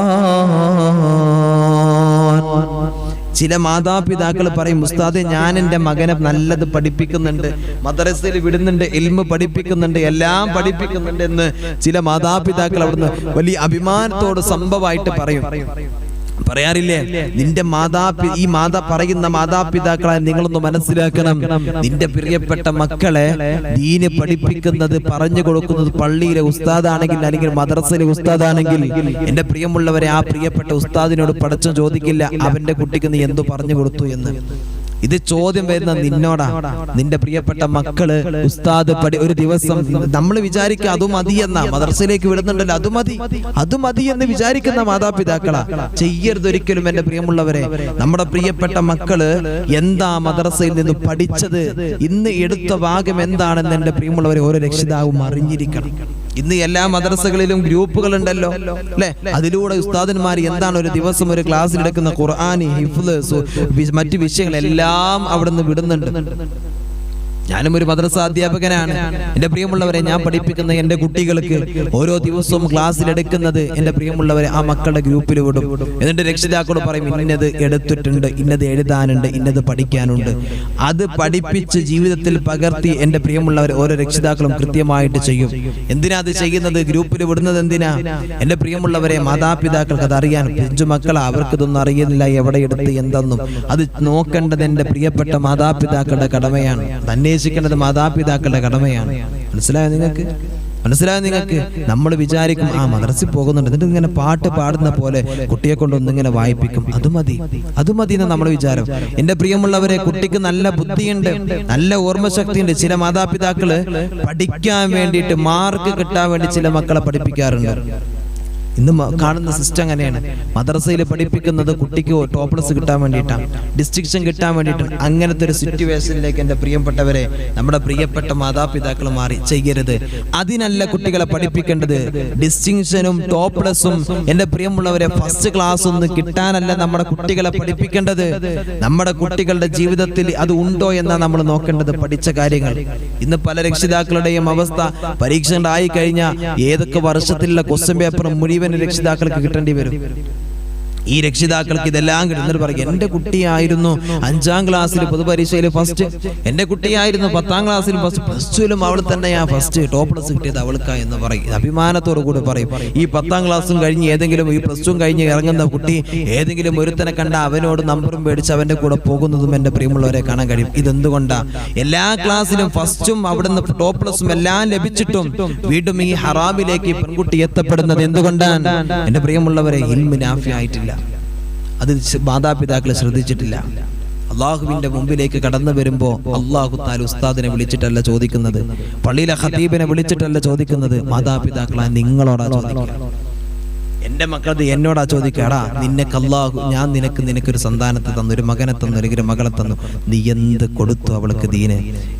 ചില മാതാപിതാക്കൾ പറയും, ഉസ്താദേ ഞാൻ എൻ്റെ മകനെ നല്ലത് പഠിപ്പിക്കുന്നുണ്ട്, മദ്രസയിൽ വിടുന്നുണ്ട്, ഇൽമ് പഠിപ്പിക്കുന്നുണ്ട്, എല്ലാം പഠിപ്പിക്കുന്നുണ്ട് എന്ന് ചില മാതാപിതാക്കൾ അവിടുന്ന് വലിയ അഭിമാനത്തോട് സംഭവമായിട്ട് പറയാറില്ലേ? നിന്റെ പറയുന്ന മാതാപിതാക്കളെ നിങ്ങളൊന്ന് മനസ്സിലാക്കണം, നിന്റെ പ്രിയപ്പെട്ട മക്കളെ ദീന് പഠിപ്പിക്കുന്നത് പറഞ്ഞു കൊടുക്കുന്നത് പള്ളിയിലെ ഉസ്താദാണെങ്കിൽ അല്ലെങ്കിൽ മദ്രസയിലെ ഉസ്താദാണെങ്കിൽ, എന്റെ പ്രിയമുള്ളവരെ ആ പ്രിയപ്പെട്ട ഉസ്താദിനോട് പടച്ചോൻ ചോദിക്കില്ല അവന്റെ കുട്ടിക്ക് നീ എന്തു പറഞ്ഞു കൊടുത്തു എന്ന്. ഇത് ചോദ്യം വരുന്ന നിന്നോടാ. നിന്റെ പ്രിയപ്പെട്ട മക്കള് ഉസ്താദ് ഒരു ദിവസം നമ്മൾ വിചാരിക്കുക അത് മതി എന്നാ, മദ്രസയിലേക്ക് വിടുന്നുണ്ടല്ലോ അത് മതി എന്ന് വിചാരിക്കുന്ന മാതാപിതാക്കളാ. ചെയ്യരുതൊരിക്കലും എന്റെ പ്രിയമുള്ളവരെ. നമ്മുടെ പ്രിയപ്പെട്ട മക്കള് എന്താ മദ്രസയിൽ നിന്ന് പഠിച്ചത്, ഇന്ന് എടുത്ത ഭാഗം എന്താണെന്ന് എന്റെ പ്രിയമുള്ളവരെ ഓരോ രക്ഷിതാവും അറിഞ്ഞിരിക്കണം. ഇന്ന് എല്ലാ മദ്രസകളിലും ഗ്രൂപ്പുകൾ ഉണ്ടല്ലോ അല്ലെ, അതിലൂടെ ഉസ്താദന്മാർ എന്താണ് ഒരു ദിവസം ഒരു ക്ലാസ്സിൽ എടുക്കുന്ന ഖുർആൻ, ഹിഫ്ള്, മറ്റു വിഷയങ്ങളെല്ലാം അവിടുന്ന് വിടുന്നുണ്ട്. ഞാനും ഒരു മദ്രസ അധ്യാപകനാണ്. എന്റെ പ്രിയമുള്ളവരെ, ഞാൻ പഠിപ്പിക്കുന്ന എന്റെ കുട്ടികൾക്ക് ഓരോ ദിവസവും ക്ലാസ്സിൽ എടുക്കുന്നത് എന്റെ പ്രിയമുള്ളവരെ ആ മക്കളുടെ ഗ്രൂപ്പിൽ വിടും. എന്നിട്ട് രക്ഷിതാക്കളോട് പറയും, ഇന്നത് എടുത്തിട്ടുണ്ട്, ഇന്നത് എഴുതാനുണ്ട്, ഇന്നത് പഠിക്കാനുണ്ട്. അത് പഠിപ്പിച്ച് ജീവിതത്തിൽ പകർത്തി എന്റെ പ്രിയമുള്ളവരെ ഓരോ രക്ഷിതാക്കളും കൃത്യമായിട്ട് ചെയ്യും. എന്തിനാ അത് ചെയ്യുന്നത്? ഗ്രൂപ്പിൽ വിടുന്നത് എന്തിനാ? എന്റെ പ്രിയമുള്ളവരെ, മാതാപിതാക്കൾക്ക് അത് അറിയാൻ. പിഞ്ചു മക്കളാ, അവർക്കിതൊന്നും അറിയുന്നില്ല എവിടെ എടുത്ത് എന്തെന്നും. അത് നോക്കേണ്ടത് എന്റെ പ്രിയപ്പെട്ട മാതാപിതാക്കളുടെ കടമയാണ്. അന്വേഷിക്കേണ്ടത് മാതാപിതാക്കളുടെ കടമയാണ്. മനസ്സിലായോ നിങ്ങൾക്ക്? നമ്മൾ വിചാരിക്കും ആ മദ്രസയിൽ പോകുന്നുണ്ട്, എന്നിട്ട് ഇങ്ങനെ പാട്ട് പാടുന്ന പോലെ കുട്ടിയെ കൊണ്ടൊന്നിങ്ങനെ വായിപ്പിക്കും, അത് മതി എന്ന് നമ്മൾ വിചാരം. എന്റെ പ്രിയമുള്ളവരെ, കുട്ടിക്ക് നല്ല ബുദ്ധിയുണ്ട്, നല്ല ഓർമ്മശക്തിയുണ്ട്. ചില മാതാപിതാക്കള് പഠിക്കാൻ വേണ്ടിയിട്ട്, മാർക്ക് കിട്ടാൻ വേണ്ടി ചില മക്കളെ പഠിപ്പിക്കാറുണ്ട്. ഇന്ന് കാണുന്ന സിസ്റ്റം അങ്ങനെയാണ്. മദ്രസയിൽ പഠിപ്പിക്കുന്നത് കുട്ടിക്ക് ടോപ്പ്ലസ് കിട്ടാൻ വേണ്ടിയിട്ടാണ്, ഡിസ്റ്റിങ്ഷൻ കിട്ടാൻ വേണ്ടിയിട്ടാണ്. അങ്ങനത്തെ ഒരു സിറ്റുവേഷനിലേക്ക് എൻ്റെ പ്രിയപ്പെട്ടവരെ നമ്മുടെ പ്രിയപ്പെട്ട മാതാപിതാക്കൾ മാറി. ചെയ്യരുത്. അതിനല്ല കുട്ടികളെ പഠിപ്പിക്കേണ്ടത്. ഡിസ്റ്റിങ്ഷനും ടോപ്പ്ലസും എൻ്റെ പ്രിയമുള്ളവരെ ഫസ്റ്റ് ക്ലാസ് ഒന്നും കിട്ടാനല്ല നമ്മുടെ കുട്ടികളെ പഠിപ്പിക്കേണ്ടത്. നമ്മുടെ കുട്ടികളുടെ ജീവിതത്തിൽ അത് ഉണ്ടോ എന്നാണ് നമ്മൾ നോക്കേണ്ടത്, പഠിച്ച കാര്യങ്ങൾ. ഇന്ന് പല രക്ഷിതാക്കളുടെയും അവസ്ഥ, പരീക്ഷ ആയി കഴിഞ്ഞാൽ ഏതൊക്കെ വർഷത്തിലുള്ള ക്വസ്റ്റ്യൻ പേപ്പർ മുഴുവൻ രക്ഷിതാക്കൾക്ക് കിട്ടേണ്ടി വരും. ഈ രക്ഷിതാക്കൾക്ക് ഇതെല്ലാം കിട്ടുന്നത് പറയും, എന്റെ കുട്ടിയായിരുന്നു 5ാം ക്ലാസ്സിൽ പൊതുപരീക്ഷയിൽ ഫസ്റ്റ്, എന്റെ കുട്ടിയായിരുന്നു 10ാം ക്ലാസ്സിൽ ഫസ്റ്റ്, പ്ലസ് ടുവിലും അവൾ തന്നെയാ ഫസ്റ്റ്, ടോപ്പ്ലസ് കിട്ടിയത് അവൾക്കാ എന്ന് പറയും. അഭിമാനത്തോടു കൂടി പറയും. ഈ 10ാം ക്ലാസ്സും കഴിഞ്ഞ് ഈ പ്ലസ് ടു കഴിഞ്ഞ് ഇറങ്ങുന്ന കുട്ടി ഏതെങ്കിലും ഒരുത്തനെ കണ്ട അവനോട് നമ്പറും മേടിച്ച് അവന്റെ കൂടെ പോകുന്നതും എന്റെ പ്രിയമുള്ളവരെ കാണാൻ കഴിയും. ഇതെന്തുകൊണ്ടാ? എല്ലാ ക്ലാസ്സിലും ഫസ്റ്റും അവിടുന്ന് ടോപ്പ്ലസും എല്ലാം ലഭിച്ചിട്ടും വീണ്ടും ഈ ഹറാമിലേക്ക് പെൺകുട്ടി എത്തപ്പെടുന്നത് എന്തുകൊണ്ടാണ്? എന്റെ പ്രിയമുള്ളവരെ, ഇൽമു നാഫി ആയിട്ടില്ല. അത് മാതാപിതാക്കൾ ശ്രദ്ധിച്ചിട്ടില്ല. അള്ളാഹുവിന്റെ മുമ്പിലേക്ക് കടന്നു വരുമ്പോ അള്ളാഹു താല ഉസ്താദിനെ വിളിച്ചിട്ടല്ല ചോദിക്കുന്നത്, പള്ളിയിലെ ഖതീബിനെ വിളിച്ചിട്ടല്ല ചോദിക്കുന്നത്, മാതാപിതാക്കളാ നിങ്ങളോടാ ചോദിക്കുക. എന്റെ മക്കളത് എന്നോടാ ചോദിക്കാടാ, നിനക്ക് അല്ലാഹു, ഞാൻ നിനക്കൊരു സന്താനത്തെ തന്നു, ഒരു മകനെ തന്നു, ഒരു മകളെ തന്നു, നീ എന്ത് കൊടുത്തു അവൾക്ക് ദീന്,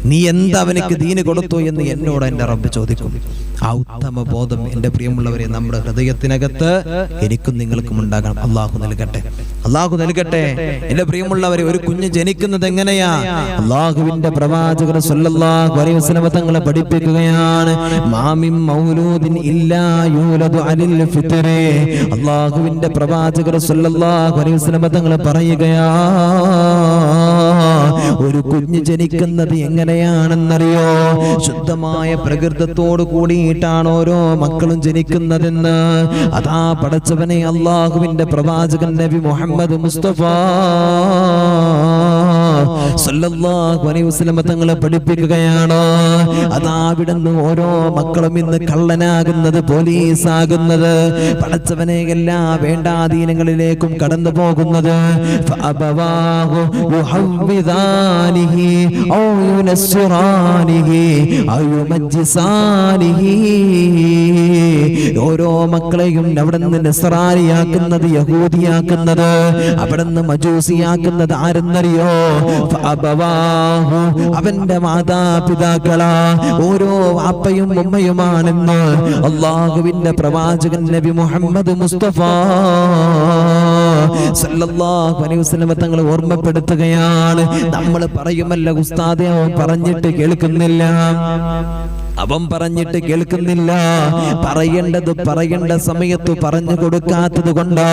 നീ എന്ത് അവനക്ക് ദീന് കൊടുത്തു എന്ന് എന്നോട് എന്റെ റബ്ബ് ചോദിക്കും. ആ ഉത്തമ ബോധം എന്റെ പ്രിയമുള്ളവരെ നമ്മുടെ ഹൃദയത്തിനകത്ത് എനിക്കും നിങ്ങൾക്കും ഉണ്ടാകണം. അള്ളാഹു നൽകട്ടെ. എന്റെ പ്രിയമുള്ളവരെ, ഒരു കുഞ്ഞ് ജനിക്കുന്നത് എങ്ങനെയാ? അള്ളാഹുവിന്റെ പ്രവാചകർ സ്വല്ലല്ലാഹു അലൈഹി വസല്ലം തങ്ങളെ പഠിപ്പിക്കുകയാണ്, മാമിൻ മൗലൂദിൻ ഇല്ലാ യൂലദു അലിൽ ഫിത്രി. അള്ളാഹുവിന്റെ പ്രവാചകർ സ്വല്ലല്ലാഹു അലൈഹി വസല്ലം തങ്ങൾ പറയുകയാ, ഒരു കുഞ്ഞ് ജനിക്കുന്നത് എങ്ങനെയാണെന്നറിയോ? ശുദ്ധമായ പ്രകൃതത്തോട് കൂടിയിട്ടാണ് ഓരോ മക്കളും ജനിക്കുന്നതെന്ന്. അതാ പടച്ചവനെ അള്ളാഹുവിന്റെ പ്രവാചകൻ നബി മുഹമ്മദ് മുസ്തഫ സല്ലല്ലാഹു അലൈഹി വസല്ലം തങ്ങളെ പഠിപ്പിക്കുകയാണ്. അതാ അവിടുന്ന് ഓരോ മക്കളും ഇന്ന് കള്ളനാകുന്നത്, പോലീസാകുന്നത്, പടച്ചവനെ എല്ലാ വേണ്ടാധീനങ്ങളിലേക്കും കടന്നു പോകുന്നത്. ഫഅബവാഹു യുഹവ്വിദാനിഹി ഔ യുനസ്റാനിഹി ഔ യുമജ്ജിസാനിഹി. ഓരോ മക്കളെയും അവിടുന്ന് നസ്റാനിയാക്കുന്നത്, യഹൂദിയാക്കുന്നത്, അവിടുന്ന് മജൂസിയാക്കുന്നത് ആരെന്നറിയോ? ഫഅബവാഹു, അവന്റെ മാതാപിതാക്കളാ ഓരോ അപ്പയും ഉമ്മയുമാണെന്ന് അല്ലാഹുവിന്റെ പ്രവാചകൻ നബി മുഹമ്മദ് മുസ്തഫ സല്ലല്ലാഹു അലൈഹി വസല്ലം തങ്ങൾ ഓർമ്മപ്പെടുത്തുകയാണ്. നമ്മൾ പറയുമല്ല ഉസ്താദേ അവൻ പറഞ്ഞിട്ട് കേൾക്കുന്നില്ല, അവൻ പറഞ്ഞിട്ട് കേൾക്കുന്നില്ല, പറയേണ്ടത് പറയേണ്ട സമയത്ത് പറഞ്ഞു കൊടുക്കാത്തത് കൊണ്ടാ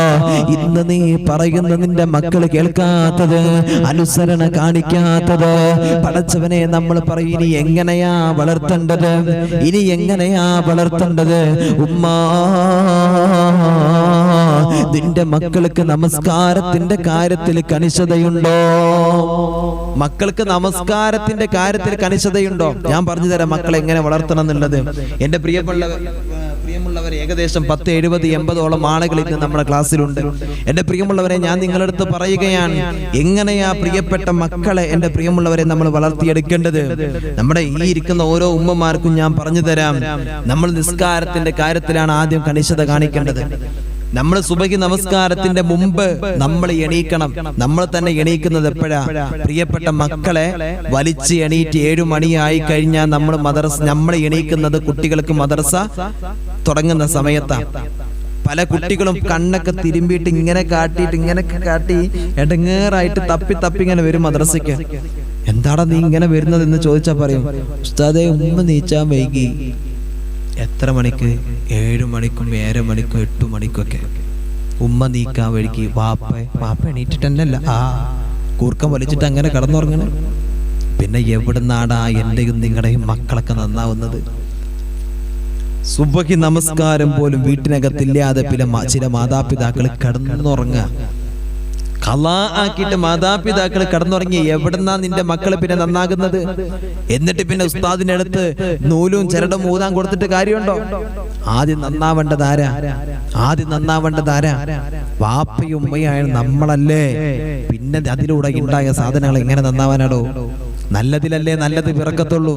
ഇന്ന് നീ പറയുന്ന നിന്റെ മക്കൾ കേൾക്കാത്തത്, അനുസരണ കാണിക്കാത്തത്. പടച്ചവനെ നമ്മൾ പറയും ഇനി എങ്ങനെയാ വളർത്തേണ്ടത്, ഇനി എങ്ങനെയാ വളർത്തേണ്ടത്? ഉമ്മാ, നിന്റെ മക്കൾക്ക് നമസ്കാരത്തിന്റെ കാര്യത്തിൽ കണിശതയുണ്ടോ? മക്കൾക്ക് നമസ്കാരത്തിന്റെ കാര്യത്തിൽ കണിശതയുണ്ടോ? ഞാൻ പറഞ്ഞു തരാം മക്കളെ എങ്ങനെ വളർത്തണം എന്നുള്ളത്. എന്റെ പ്രിയമുള്ളവർ ഏകദേശം 10, 70, 80ഓളം ആളുകൾ ഇന്ന് നമ്മുടെ ക്ലാസ്സിലുണ്ട്. എന്റെ പ്രിയമുള്ളവരെ, ഞാൻ നിങ്ങളുടെ അടുത്ത് പറയുകയാണ്, എങ്ങനെയാ പ്രിയപ്പെട്ട മക്കളെ എന്റെ പ്രിയമുള്ളവരെ നമ്മൾ വളർത്തിയെടുക്കേണ്ടത്? നമ്മുടെ ഈ ഇരിക്കുന്ന ഓരോ ഉമ്മമാർക്കും ഞാൻ പറഞ്ഞു തരാം. നമ്മൾ നിസ്കാരത്തിന്റെ കാര്യത്തിലാണ് ആദ്യം കണിശത കാണിക്കേണ്ടത്. നമ്മൾ സുബഹി നമസ്കാരത്തിന്റെ മുമ്പ് നമ്മൾ എണീക്കണം. നമ്മൾ തന്നെ എണീക്കുന്നത് എപ്പോഴാ? പ്രിയപ്പെട്ട മക്കളെ വലിച്ച് എണീറ്റ് 7 മണിയായി കഴിഞ്ഞാൽ നമ്മൾ എണീക്കുന്നത് കുട്ടികൾക്ക് മദ്രസ തുടങ്ങുന്ന സമയത്താ. പല കുട്ടികളും കണ്ണൊക്കെ തിരുമ്പിയിട്ട് ഇങ്ങനെ കാട്ടി എടങ്ങേറായിട്ട് തപ്പി ഇങ്ങനെ വരും മദ്രസയ്ക്ക്. എന്താടാ നീ ഇങ്ങനെ വരുന്നത് എന്ന് ചോദിച്ചാൽ പറയും, ഉസ്താദേ ഉമ്മ നീച്ചാൻ വൈകി. എത്ര മണിക്ക്? 7 മണിക്കും 7 മണിക്കും 8 മണിക്കൊക്കെ ഉമ്മ നീക്കാൻ വഴിക്ക് വാപ്പ എണീറ്റിട്ടല്ല കൂർക്കം വലിച്ചിട്ട് അങ്ങനെ കടന്നുറങ്ങണ. പിന്നെ എവിടുന്നാടാ എന്റെയും നിങ്ങളുടെയും മക്കളൊക്കെ നന്നാവുന്നത്? സുബഹി നമസ്കാരം പോലും വീട്ടിനകത്തില്ലാതെ ചില മാതാപിതാക്കൾ കടന്നുറങ്ങുക. ഖളാ ആക്കിയിട്ട് മാതാപിതാക്കൾ കടന്നുറങ്ങി. എവിടുന്നാ നിന്റെ മക്കള് പിന്നെ നന്നാകുന്നത്? എന്നിട്ട് പിന്നെ ഉസ്താദിന്റെ അടുത്ത് നൂലും ചരടും ഊതാൻ കൊടുത്തിട്ട് കാര്യമുണ്ടോ? ആദ്യം നന്നാവേണ്ടതാരാ? വാപ്പയും ഉമ്മയായ നമ്മളല്ലേ. പിന്നെ അതിലൂടെ ഉണ്ടായ സാധനങ്ങൾ എങ്ങനെ നന്നാവാനാടോ? നല്ലതിലല്ലേ നല്ലത് പിറക്കത്തുള്ളൂ.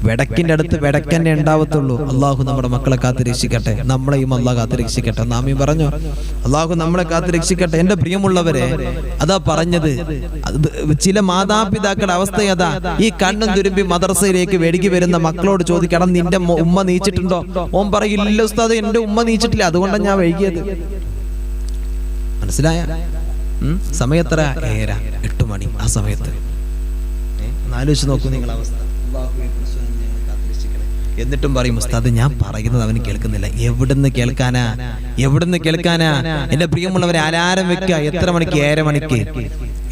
വെടക്കിന്റെ അടുത്ത് വെടക്കന്നെ ഉണ്ടാവത്തുള്ളൂ. അള്ളാഹു നമ്മുടെ മക്കളെ കാത്തുരക്ഷിക്കട്ടെ, നമ്മളെയും അള്ളാഹ് കാത്തുരക്ഷിക്കട്ടെ. നാമീ പറഞ്ഞു, അള്ളാഹു നമ്മളെ കാത്തുരക്ഷിക്കട്ടെ. എന്റെ പ്രിയമുള്ളവരെ, അതാ പറഞ്ഞത്, ചില മാതാപിതാക്കളുടെ അവസ്ഥ അതാ. ഈ കണ്ണും തുരുമ്പി മദ്രസയിലേക്ക് വെടുകി വരുന്ന മക്കളോട് ചോദിക്കണം, നിന്റെ ഉമ്മ നീച്ചിട്ടുണ്ടോ? ഓൻ പറയും, ഇല്ല ഉസ്താദ്, എന്റെ ഉമ്മ നീച്ചിട്ടില്ല, അതുകൊണ്ടാണ് ഞാൻ വൈകിയത്. മനസ്സിലായ? സമയത്ര 8 മണി. ആ സമയത്ത് ആലോചിച്ച് നോക്കൂ നിങ്ങൾ അവസ്ഥ. എന്നിട്ടും പറയും, ഉസ്താദ് ഞാൻ പറയുന്നത് അവന് കേൾക്കുന്നില്ല. എവിടുന്ന് കേൾക്കാനാ? എന്റെ പ്രിയമുള്ളവരെ, അലാരം വെക്കുക. എത്ര മണിക്ക്? 7 മണിക്ക്.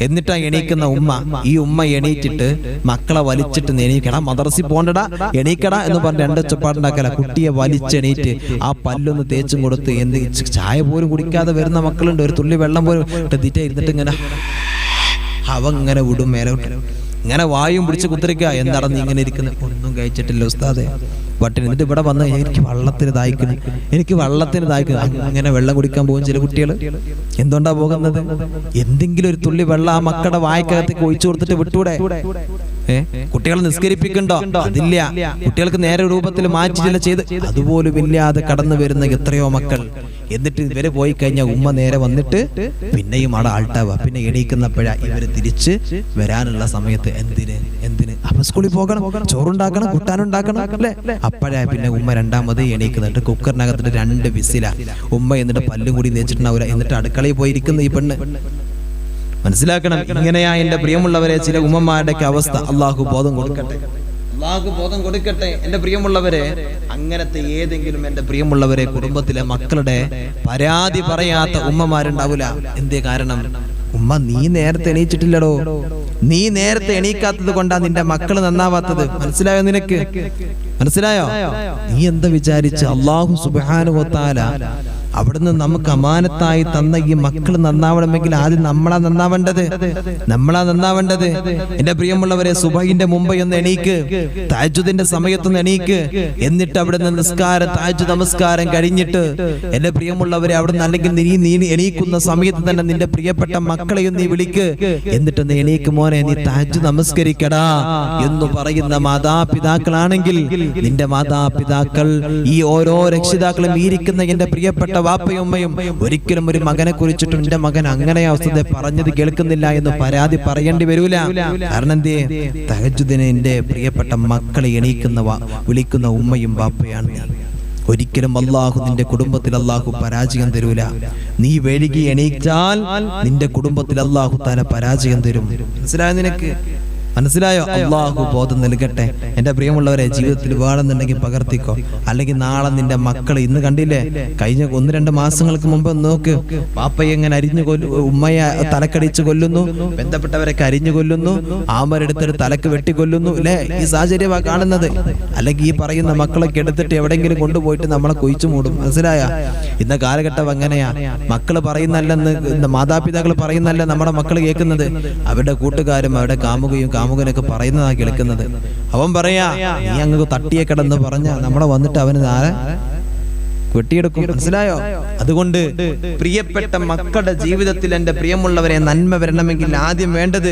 എന്നിട്ടാ എണീക്കുന്ന ഉമ്മ. ഈ ഉമ്മ എണീറ്റിട്ട് മക്കളെ വലിച്ചിട്ട് എണീക്കടാ, മദ്രസയിൽ പോണ്ടടാ, എണീക്കടാ എന്ന് പറഞ്ഞ് 2 ഒച്ചപ്പാടുണ്ടാക്കല. കുട്ടിയെ വലിച്ചെണീറ്റ് ആ പല്ലൊന്ന് തേച്ചും കൊടുത്ത് ചായ പോലും കുടിക്കാതെ വരുന്ന മക്കളുണ്ട്. ഒരു തുള്ളി വെള്ളം പോലും ഇരുന്നിട്ട് ഇങ്ങനെ അവങ്ങനെ വിടും മേലോട്ട്. ഇങ്ങനെ വായും പിടിച്ച് കുത്തിരിക്കുക. എന്താണ് നീ ഇങ്ങനെ ഇരിക്കുന്നത്? ഒന്നും കഴിച്ചിട്ടില്ല ഉസ്താദേ, പട്ടിണി. എന്നിട്ട് ഇവിടെ വന്ന് എനിക്ക് വള്ളത്തിന് ദാഹിക്കുന്നു. അങ്ങനെ വെള്ളം കുടിക്കാൻ പോകും ചില കുട്ടികൾ. എന്തുകൊണ്ടാ പോകുന്നത്? എന്തെങ്കിലും ഒരു തുള്ളി വെള്ളം ആ മക്കളുടെ വായ്ക്കകത്തേക്ക് ഒഴിച്ചു കൊടുത്തിട്ട് വിട്ടൂടെ? കുട്ടികളെ നിസ്കരിപ്പിക്കണ്ടോ? അതില്ല. കുട്ടികൾക്ക് നേരെ രൂപത്തിൽ മാറ്റി ചില ചെയ്ത് അതുപോലും ഇല്ലാതെ കടന്നു വരുന്ന എത്രയോ മക്കൾ. എന്നിട്ട് ഇവര് പോയി കഴിഞ്ഞാൽ ഉമ്മ നേരെ വന്നിട്ട് പിന്നെയും അവിടെ ആൾട്ടാവുക. പിന്നെ എണീക്കുന്നപ്പോഴാ ഇവര് തിരിച്ച് വരാനുള്ള സമയത്ത് എന്തിന് അപ്പൊ സ്കൂളിൽ പോകണം, ചോറുണ്ടാക്കണം, കൂട്ടാനുണ്ടാക്കണം അല്ലേ? അപ്പോഴാ പിന്നെ ഉമ്മ രണ്ടാമത് എണീക്കുന്നുണ്ട്. കുക്കറിനകത്തിട്ട് 2 വിസിലാ ഉമ്മ. എന്നിട്ട് പല്ലും കൂടി തേച്ചിട്ടുണ്ടാവില്ല. എന്നിട്ട് അടുക്കളയിൽ പോയിരിക്കുന്ന ഈ പെണ്ണ്. മനസ്സിലാക്കണം. ഇങ്ങനെയാ എന്റെ പ്രിയമുള്ളവരെ ചില ഉമ്മമാരുടെ അവസ്ഥ. അള്ളാഹു ബോധം കൊടുക്കട്ടെ എന്റെ പ്രിയമുള്ളവരെ. അങ്ങനത്തെ ഏതെങ്കിലും എന്റെ പ്രിയമുള്ളവരെ കുടുംബത്തിലെ മക്കളുടെ പരാതി പറയാത്ത ഉമ്മമാരുണ്ടാവില്ല. എന്തേ കാരണം? ഉമ്മ നീ നേരത്തെ എണീച്ചിട്ടില്ലടോ. നീ നേരത്തെ എണീക്കാത്തത് കൊണ്ടാ നിന്റെ മക്കള് നന്നാവാത്തത്. മനസ്സിലായോ? മനസ്സിലായോ? നീ എന്താ വിചാരിച്ച്? അല്ലാഹു സുബ്ഹാനഹു വ തആല അവിടുന്ന് നമുക്ക് അമാനത്തായി തന്ന ഈ മക്കൾ നന്നാവണമെങ്കിൽ ആദ്യം നമ്മളാ നന്നാവേണ്ടത്. എന്റെ പ്രിയമുള്ളവരെ, സുബഹിന്റെ മുമ്പ് ഒന്ന് എണീക്ക്, തഹജ്ജുദിന്റെ സമയത്തൊന്ന് എണീക്ക്. എന്നിട്ട് അവിടുന്ന് നിസ്കാരം, തഹജ്ജുദ് നമസ്കാരം കഴിഞ്ഞിട്ട് എന്റെ പ്രിയമുള്ളവരെ അവിടുന്ന് അല്ലെങ്കിൽ നീ എണീക്കുന്ന സമയത്ത് തന്നെ നിന്റെ പ്രിയപ്പെട്ട മക്കളെയും നീ വിളിക്ക്. എന്നിട്ട് നീ എണീക്ക് മോനെ, നീ തഹജ്ജുദ് നമസ്കരിക്കടാ എന്ന് പറയുന്ന മാതാപിതാക്കളാണെങ്കിൽ നിന്റെ മാതാപിതാക്കൾ, ഈ ഓരോ രക്ഷിതാക്കളും ഇരിക്കുന്ന എന്റെ പ്രിയപ്പെട്ട വാപ്പയും ഉമ്മയും ഒരിക്കലും ഒരു മകനെ കുറിച്ചിട്ടും എന്റെ മകൻ അങ്ങനെ അവസ്ഥ പറഞ്ഞത് കേൾക്കുന്നില്ല എന്ന് പരാതി പറയേണ്ടി വരൂല. കാരണം എന്തേ? തഹജ്ജുദിനെ എന്റെ പ്രിയപ്പെട്ട മക്കളെ വിളിക്കുന്ന ഉമ്മയും വാപ്പയാണ്. ഒരിക്കലും അള്ളാഹു നിന്റെ കുടുംബത്തിൽ അള്ളാഹു പരാജയം തരൂല. നീ വൈകി എണീച്ചാൽ നിന്റെ കുടുംബത്തിൽ അള്ളാഹു താല പരാജയം തരും. മനസ്സിലായോ? നിനക്ക് മനസ്സിലായോ? അള്ളാഹു ബോധം നൽകട്ടെ. എന്റെ പ്രിയമുള്ളവരെ, ജീവിതത്തിൽ വേണമെന്നുണ്ടെങ്കിൽ പകർത്തിക്കോ. അല്ലെങ്കിൽ നാളെ നിന്റെ മക്കൾ, ഇന്ന് കണ്ടില്ലേ, കഴിഞ്ഞ 1-2 മാസങ്ങൾക്ക് മുമ്പ് നോക്ക്, പാപ്പയെ എങ്ങനെ അരിഞ്ഞു ഉമ്മയെ തലക്കടിച്ച് കൊല്ലുന്നു, ബന്ധപ്പെട്ടവരൊക്കെ അരിഞ്ഞു കൊല്ലുന്നു, ആമരെടുത്തൊരു തലക്ക് വെട്ടിക്കൊല്ലുന്നു, അല്ലെ? ഈ സാഹചര്യമാണ് കാണുന്നത്. അല്ലെങ്കിൽ ഈ പറയുന്ന മക്കളൊക്കെ എടുത്തിട്ട് എവിടെയെങ്കിലും കൊണ്ടുപോയിട്ട് നമ്മളെ കൊയിച്ചു മൂടും. മനസ്സിലായ? ഇന്ന കാലഘട്ടം അങ്ങനെയാ. മക്കള് പറയുന്നല്ലെന്ന്, മാതാപിതാക്കൾ പറയുന്നല്ല നമ്മുടെ മക്കൾ കേൾക്കുന്നത്. അവരുടെ കൂട്ടുകാരും അവരുടെ കാമുകനൊക്കെ പറയുന്നതാ കേൾക്കുന്നത്. അവൻ പറയാ, നീ അങ്ങ് തട്ടിയെ കിടന്ന് പറഞ്ഞ നമ്മളെ വന്നിട്ട് അവന് താഴെ വെട്ടിയെടുക്കും. മനസ്സിലായോ? അതുകൊണ്ട് പ്രിയപ്പെട്ട മക്കളുടെ ജീവിതത്തിൽ എന്റെ പ്രിയമുള്ളവരെ നന്മ വരണമെങ്കിൽ ആദ്യം വേണ്ടത്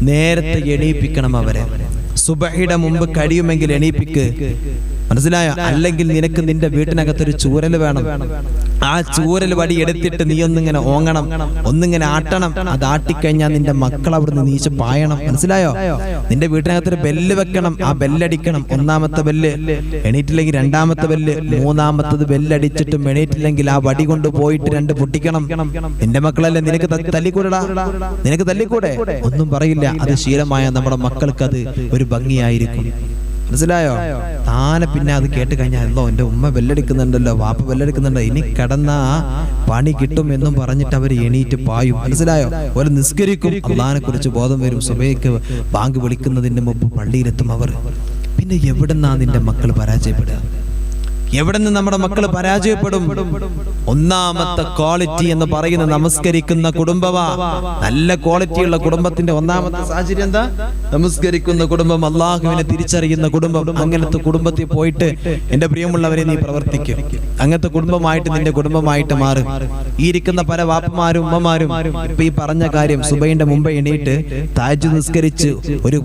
നേരത്തെ എണീപ്പിക്കണം അവരെ. സുബഹിയുടെ മുമ്പ് കഴിയുമെങ്കിൽ എണീപ്പിക്ക്. മനസ്സിലായോ? അല്ലെങ്കിൽ നിനക്ക് നിന്റെ വീട്ടിനകത്തൊരു ചൂരൽ വേണം. ആ ചൂരൽ വടി എടുത്തിട്ട് നീ ഒന്നിങ്ങനെ ഓങ്ങണം, ഒന്നിങ്ങനെ ആട്ടണം. അത് ആട്ടിക്കഴിഞ്ഞാൽ നിന്റെ മക്കൾ അവിടുന്ന് നീച്ച് പായണം. മനസ്സിലായോ? നിന്റെ വീട്ടിനകത്തൊരു ബെല്ല് വെക്കണം. ആ ബെല്ലടിക്കണം. 1ാമത്തെ ബെല്ല് എണീറ്റില്ലെങ്കിൽ 2ാമത്തെ ബെല്ല്, 3ാമത്തത് ബെല്ലടിച്ചിട്ടും എണീറ്റില്ലെങ്കിൽ ആ വടി കൊണ്ട് പോയിട്ട് 2 പൊട്ടിക്കണം. നിന്റെ മക്കളല്ലേ, നിനക്ക് തല്ലിക്കൂടാ? നിനക്ക് തല്ലിക്കൂടെ? ഒന്നും പറയില്ല. അത് ശീലമായ നമ്മുടെ മക്കൾക്ക് അത് ഒരു ഭംഗിയായിരിക്കും. മനസ്സിലായോ? താനെ പിന്നെ അത് കേട്ട് കഴിഞ്ഞാൽ, എന്തോ എന്റെ ഉമ്മ ബെല്ലടിക്കുന്നുണ്ടല്ലോ, വാപ്പ ബെല്ലടിക്കുന്നുണ്ടോ, ഇനി കിടന്ന പണി കിട്ടും എന്നും പറഞ്ഞിട്ട് അവർ എണീറ്റ് പായും. മനസ്സിലായോ? ഒരു നിസ്കരിക്കും, അള്ളാഹിനെ കുറിച്ച് ബോധം വരും. സുബഹിക്ക് ബാങ്ക് വിളിക്കുന്നതിന്റെ മുമ്പ് പള്ളിയിലെത്തും അവർ. പിന്നെ എവിടുന്നാ നിന്റെ മക്കൾ പരാജയപ്പെടുക? എവിടെ നിന്ന് നമ്മുടെ മക്കൾ പരാജയപ്പെടും? 1ാമത്തെ ക്വാളിറ്റി എന്ന് പറയുന്ന നമസ്കരിക്കുന്ന കുടുംബമാ. നല്ല ക്വാളിറ്റിയുള്ള കുടുംബത്തിന്റെ 1ാമത്തെ സാഹചര്യം എന്താ? നമസ്കരിക്കുന്ന കുടുംബം, അള്ളാഹുവിനെ തിരിച്ചറിയുന്ന കുടുംബം. അങ്ങനത്തെ കുടുംബത്തിൽ പോയിട്ട് എന്റെ പ്രിയമുള്ളവരെ നീ പ്രവർത്തിക്കും. അങ്ങനത്തെ കുടുംബമായിട്ട് നിന്റെ കുടുംബമായിട്ട് മാറും. ഈ ഇരിക്കുന്ന പല വാപ്പമാരും ഉമ്മമാരും ഇപ്പൊ ഈ പറഞ്ഞ കാര്യം, സുബഹിന്റെ മുമ്പ് എണീറ്റ് തഹജ്ജുദ് നിസ്കരിച്ച് ഒരു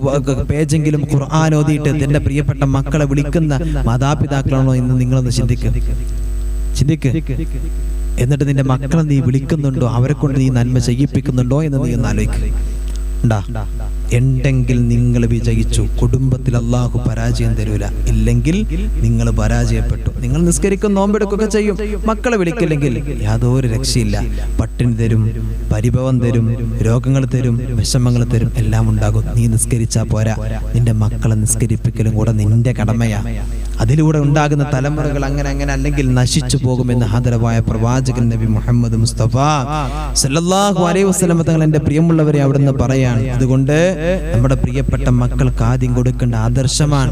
പേജെങ്കിലും ഖുർആൻ ഓതിയിട്ട് എന്റെ പ്രിയപ്പെട്ട മക്കളെ വിളിക്കുന്ന മാതാപിതാക്കളാണോ ഇന്ന്? നിങ്ങളൊന്ന് ചിന്തിക്ക്. എന്നിട്ട് നിന്റെ മക്കളെ നീ വിളിക്കുന്നുണ്ടോ? അവരെ കൊണ്ട് നീ നന്മ ചെയ്യിപ്പിക്കുന്നുണ്ടോ എന്ന് നീ ഒന്ന് ആലോചിക്കുക. ഉണ്ടെങ്കിൽ നിങ്ങൾ വിജയിച്ചു. കുടുംബത്തിൽ അള്ളാഹു പരാജയം തരൂല. ഇല്ലെങ്കിൽ നിങ്ങൾ പരാജയപ്പെട്ടു. നിങ്ങൾ നിസ്കരിക്കും, നോമ്പെടുക്കുകയൊക്കെ ചെയ്യും, മക്കളെ വിളിക്കില്ലെങ്കിൽ യാതൊരു രക്ഷയില്ല. പട്ടിണി തരും, പരിഭവം തരും, രോഗങ്ങൾ തരും, വിഷമങ്ങൾ തരും, എല്ലാം ഉണ്ടാകും. നീ നിസ്കരിച്ചാ പോരാ, നിന്റെ മക്കളെ നിസ്കരിപ്പിക്കലും കൂടെ നിന്റെ കടമയാ. അതിലൂടെ ഉണ്ടാകുന്ന തലമുറകൾ അങ്ങനെ അല്ലെങ്കിൽ നശിച്ചു പോകുമെന്ന് ആദരവായ പ്രവാചകൻ നബി മുഹമ്മദ് മുസ്തഫ സല്ലല്ലാഹു അലൈഹി വസല്ലം തങ്ങൾ എന്റെ പ്രിയമുള്ളവരെ അവിടുന്ന് പറയാണ്. അതുകൊണ്ട് നമ്മുടെ പ്രിയപ്പെട്ട മക്കൾക്ക് ആദ്യം കൊടുക്കേണ്ട ആദർശമാണ്.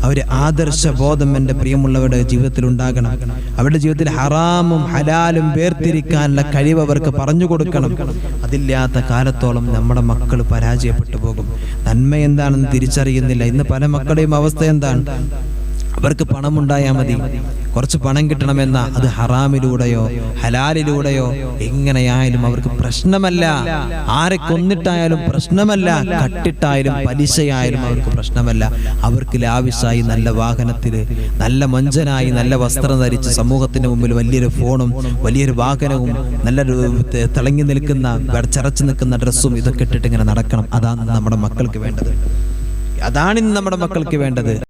അവര് ആദർശ ബോധം എന്റെ പ്രിയമുള്ളവരുടെ ജീവിതത്തിൽ ഉണ്ടാകണം. അവരുടെ ജീവിതത്തിൽ ഹറാമും ഹലാലും വേർതിരിക്കാനുള്ള കഴിവ് അവർക്ക് പറഞ്ഞു കൊടുക്കണം. അതില്ലാത്ത കാലത്തോളം നമ്മുടെ മക്കൾ പരാജയപ്പെട്ടു പോകും. നന്മ എന്താണെന്ന് തിരിച്ചറിയുന്നില്ല. ഇന്ന് പല മക്കളുടെയും അവസ്ഥ എന്താണ്? അവർക്ക് പണമുണ്ടായാൽ മതി, കുറച്ച് പണം കിട്ടണമെന്ന, അത് ഹറാമിലൂടെയോ ഹലാലിലൂടെയോ എങ്ങനെയായാലും അവർക്ക് പ്രശ്നമല്ല. ആരെ കൊന്നിട്ടായാലും പ്രശ്നമല്ല, കട്ടിട്ടായാലും പലിശയായാലും അവർക്ക് പ്രശ്നമല്ല. അവർക്ക് ലാവിഷായി നല്ല വാഹനത്തില്, നല്ല മൊഞ്ചനായി, നല്ല വസ്ത്രം ധരിച്ച് സമൂഹത്തിന് മുമ്പിൽ വലിയൊരു ഫോണും വലിയൊരു വാഹനവും നല്ലൊരു തിളങ്ങി നിൽക്കുന്ന ചറച്ചു നിൽക്കുന്ന ഡ്രസ്സും ഇതൊക്കെ ഇട്ടിട്ട് ഇങ്ങനെ നടക്കണം. അതാണ് നമ്മുടെ മക്കൾക്ക് വേണ്ടത്. അതാണ് ഇന്ന് നമ്മുടെ മക്കൾക്ക് വേണ്ടത്.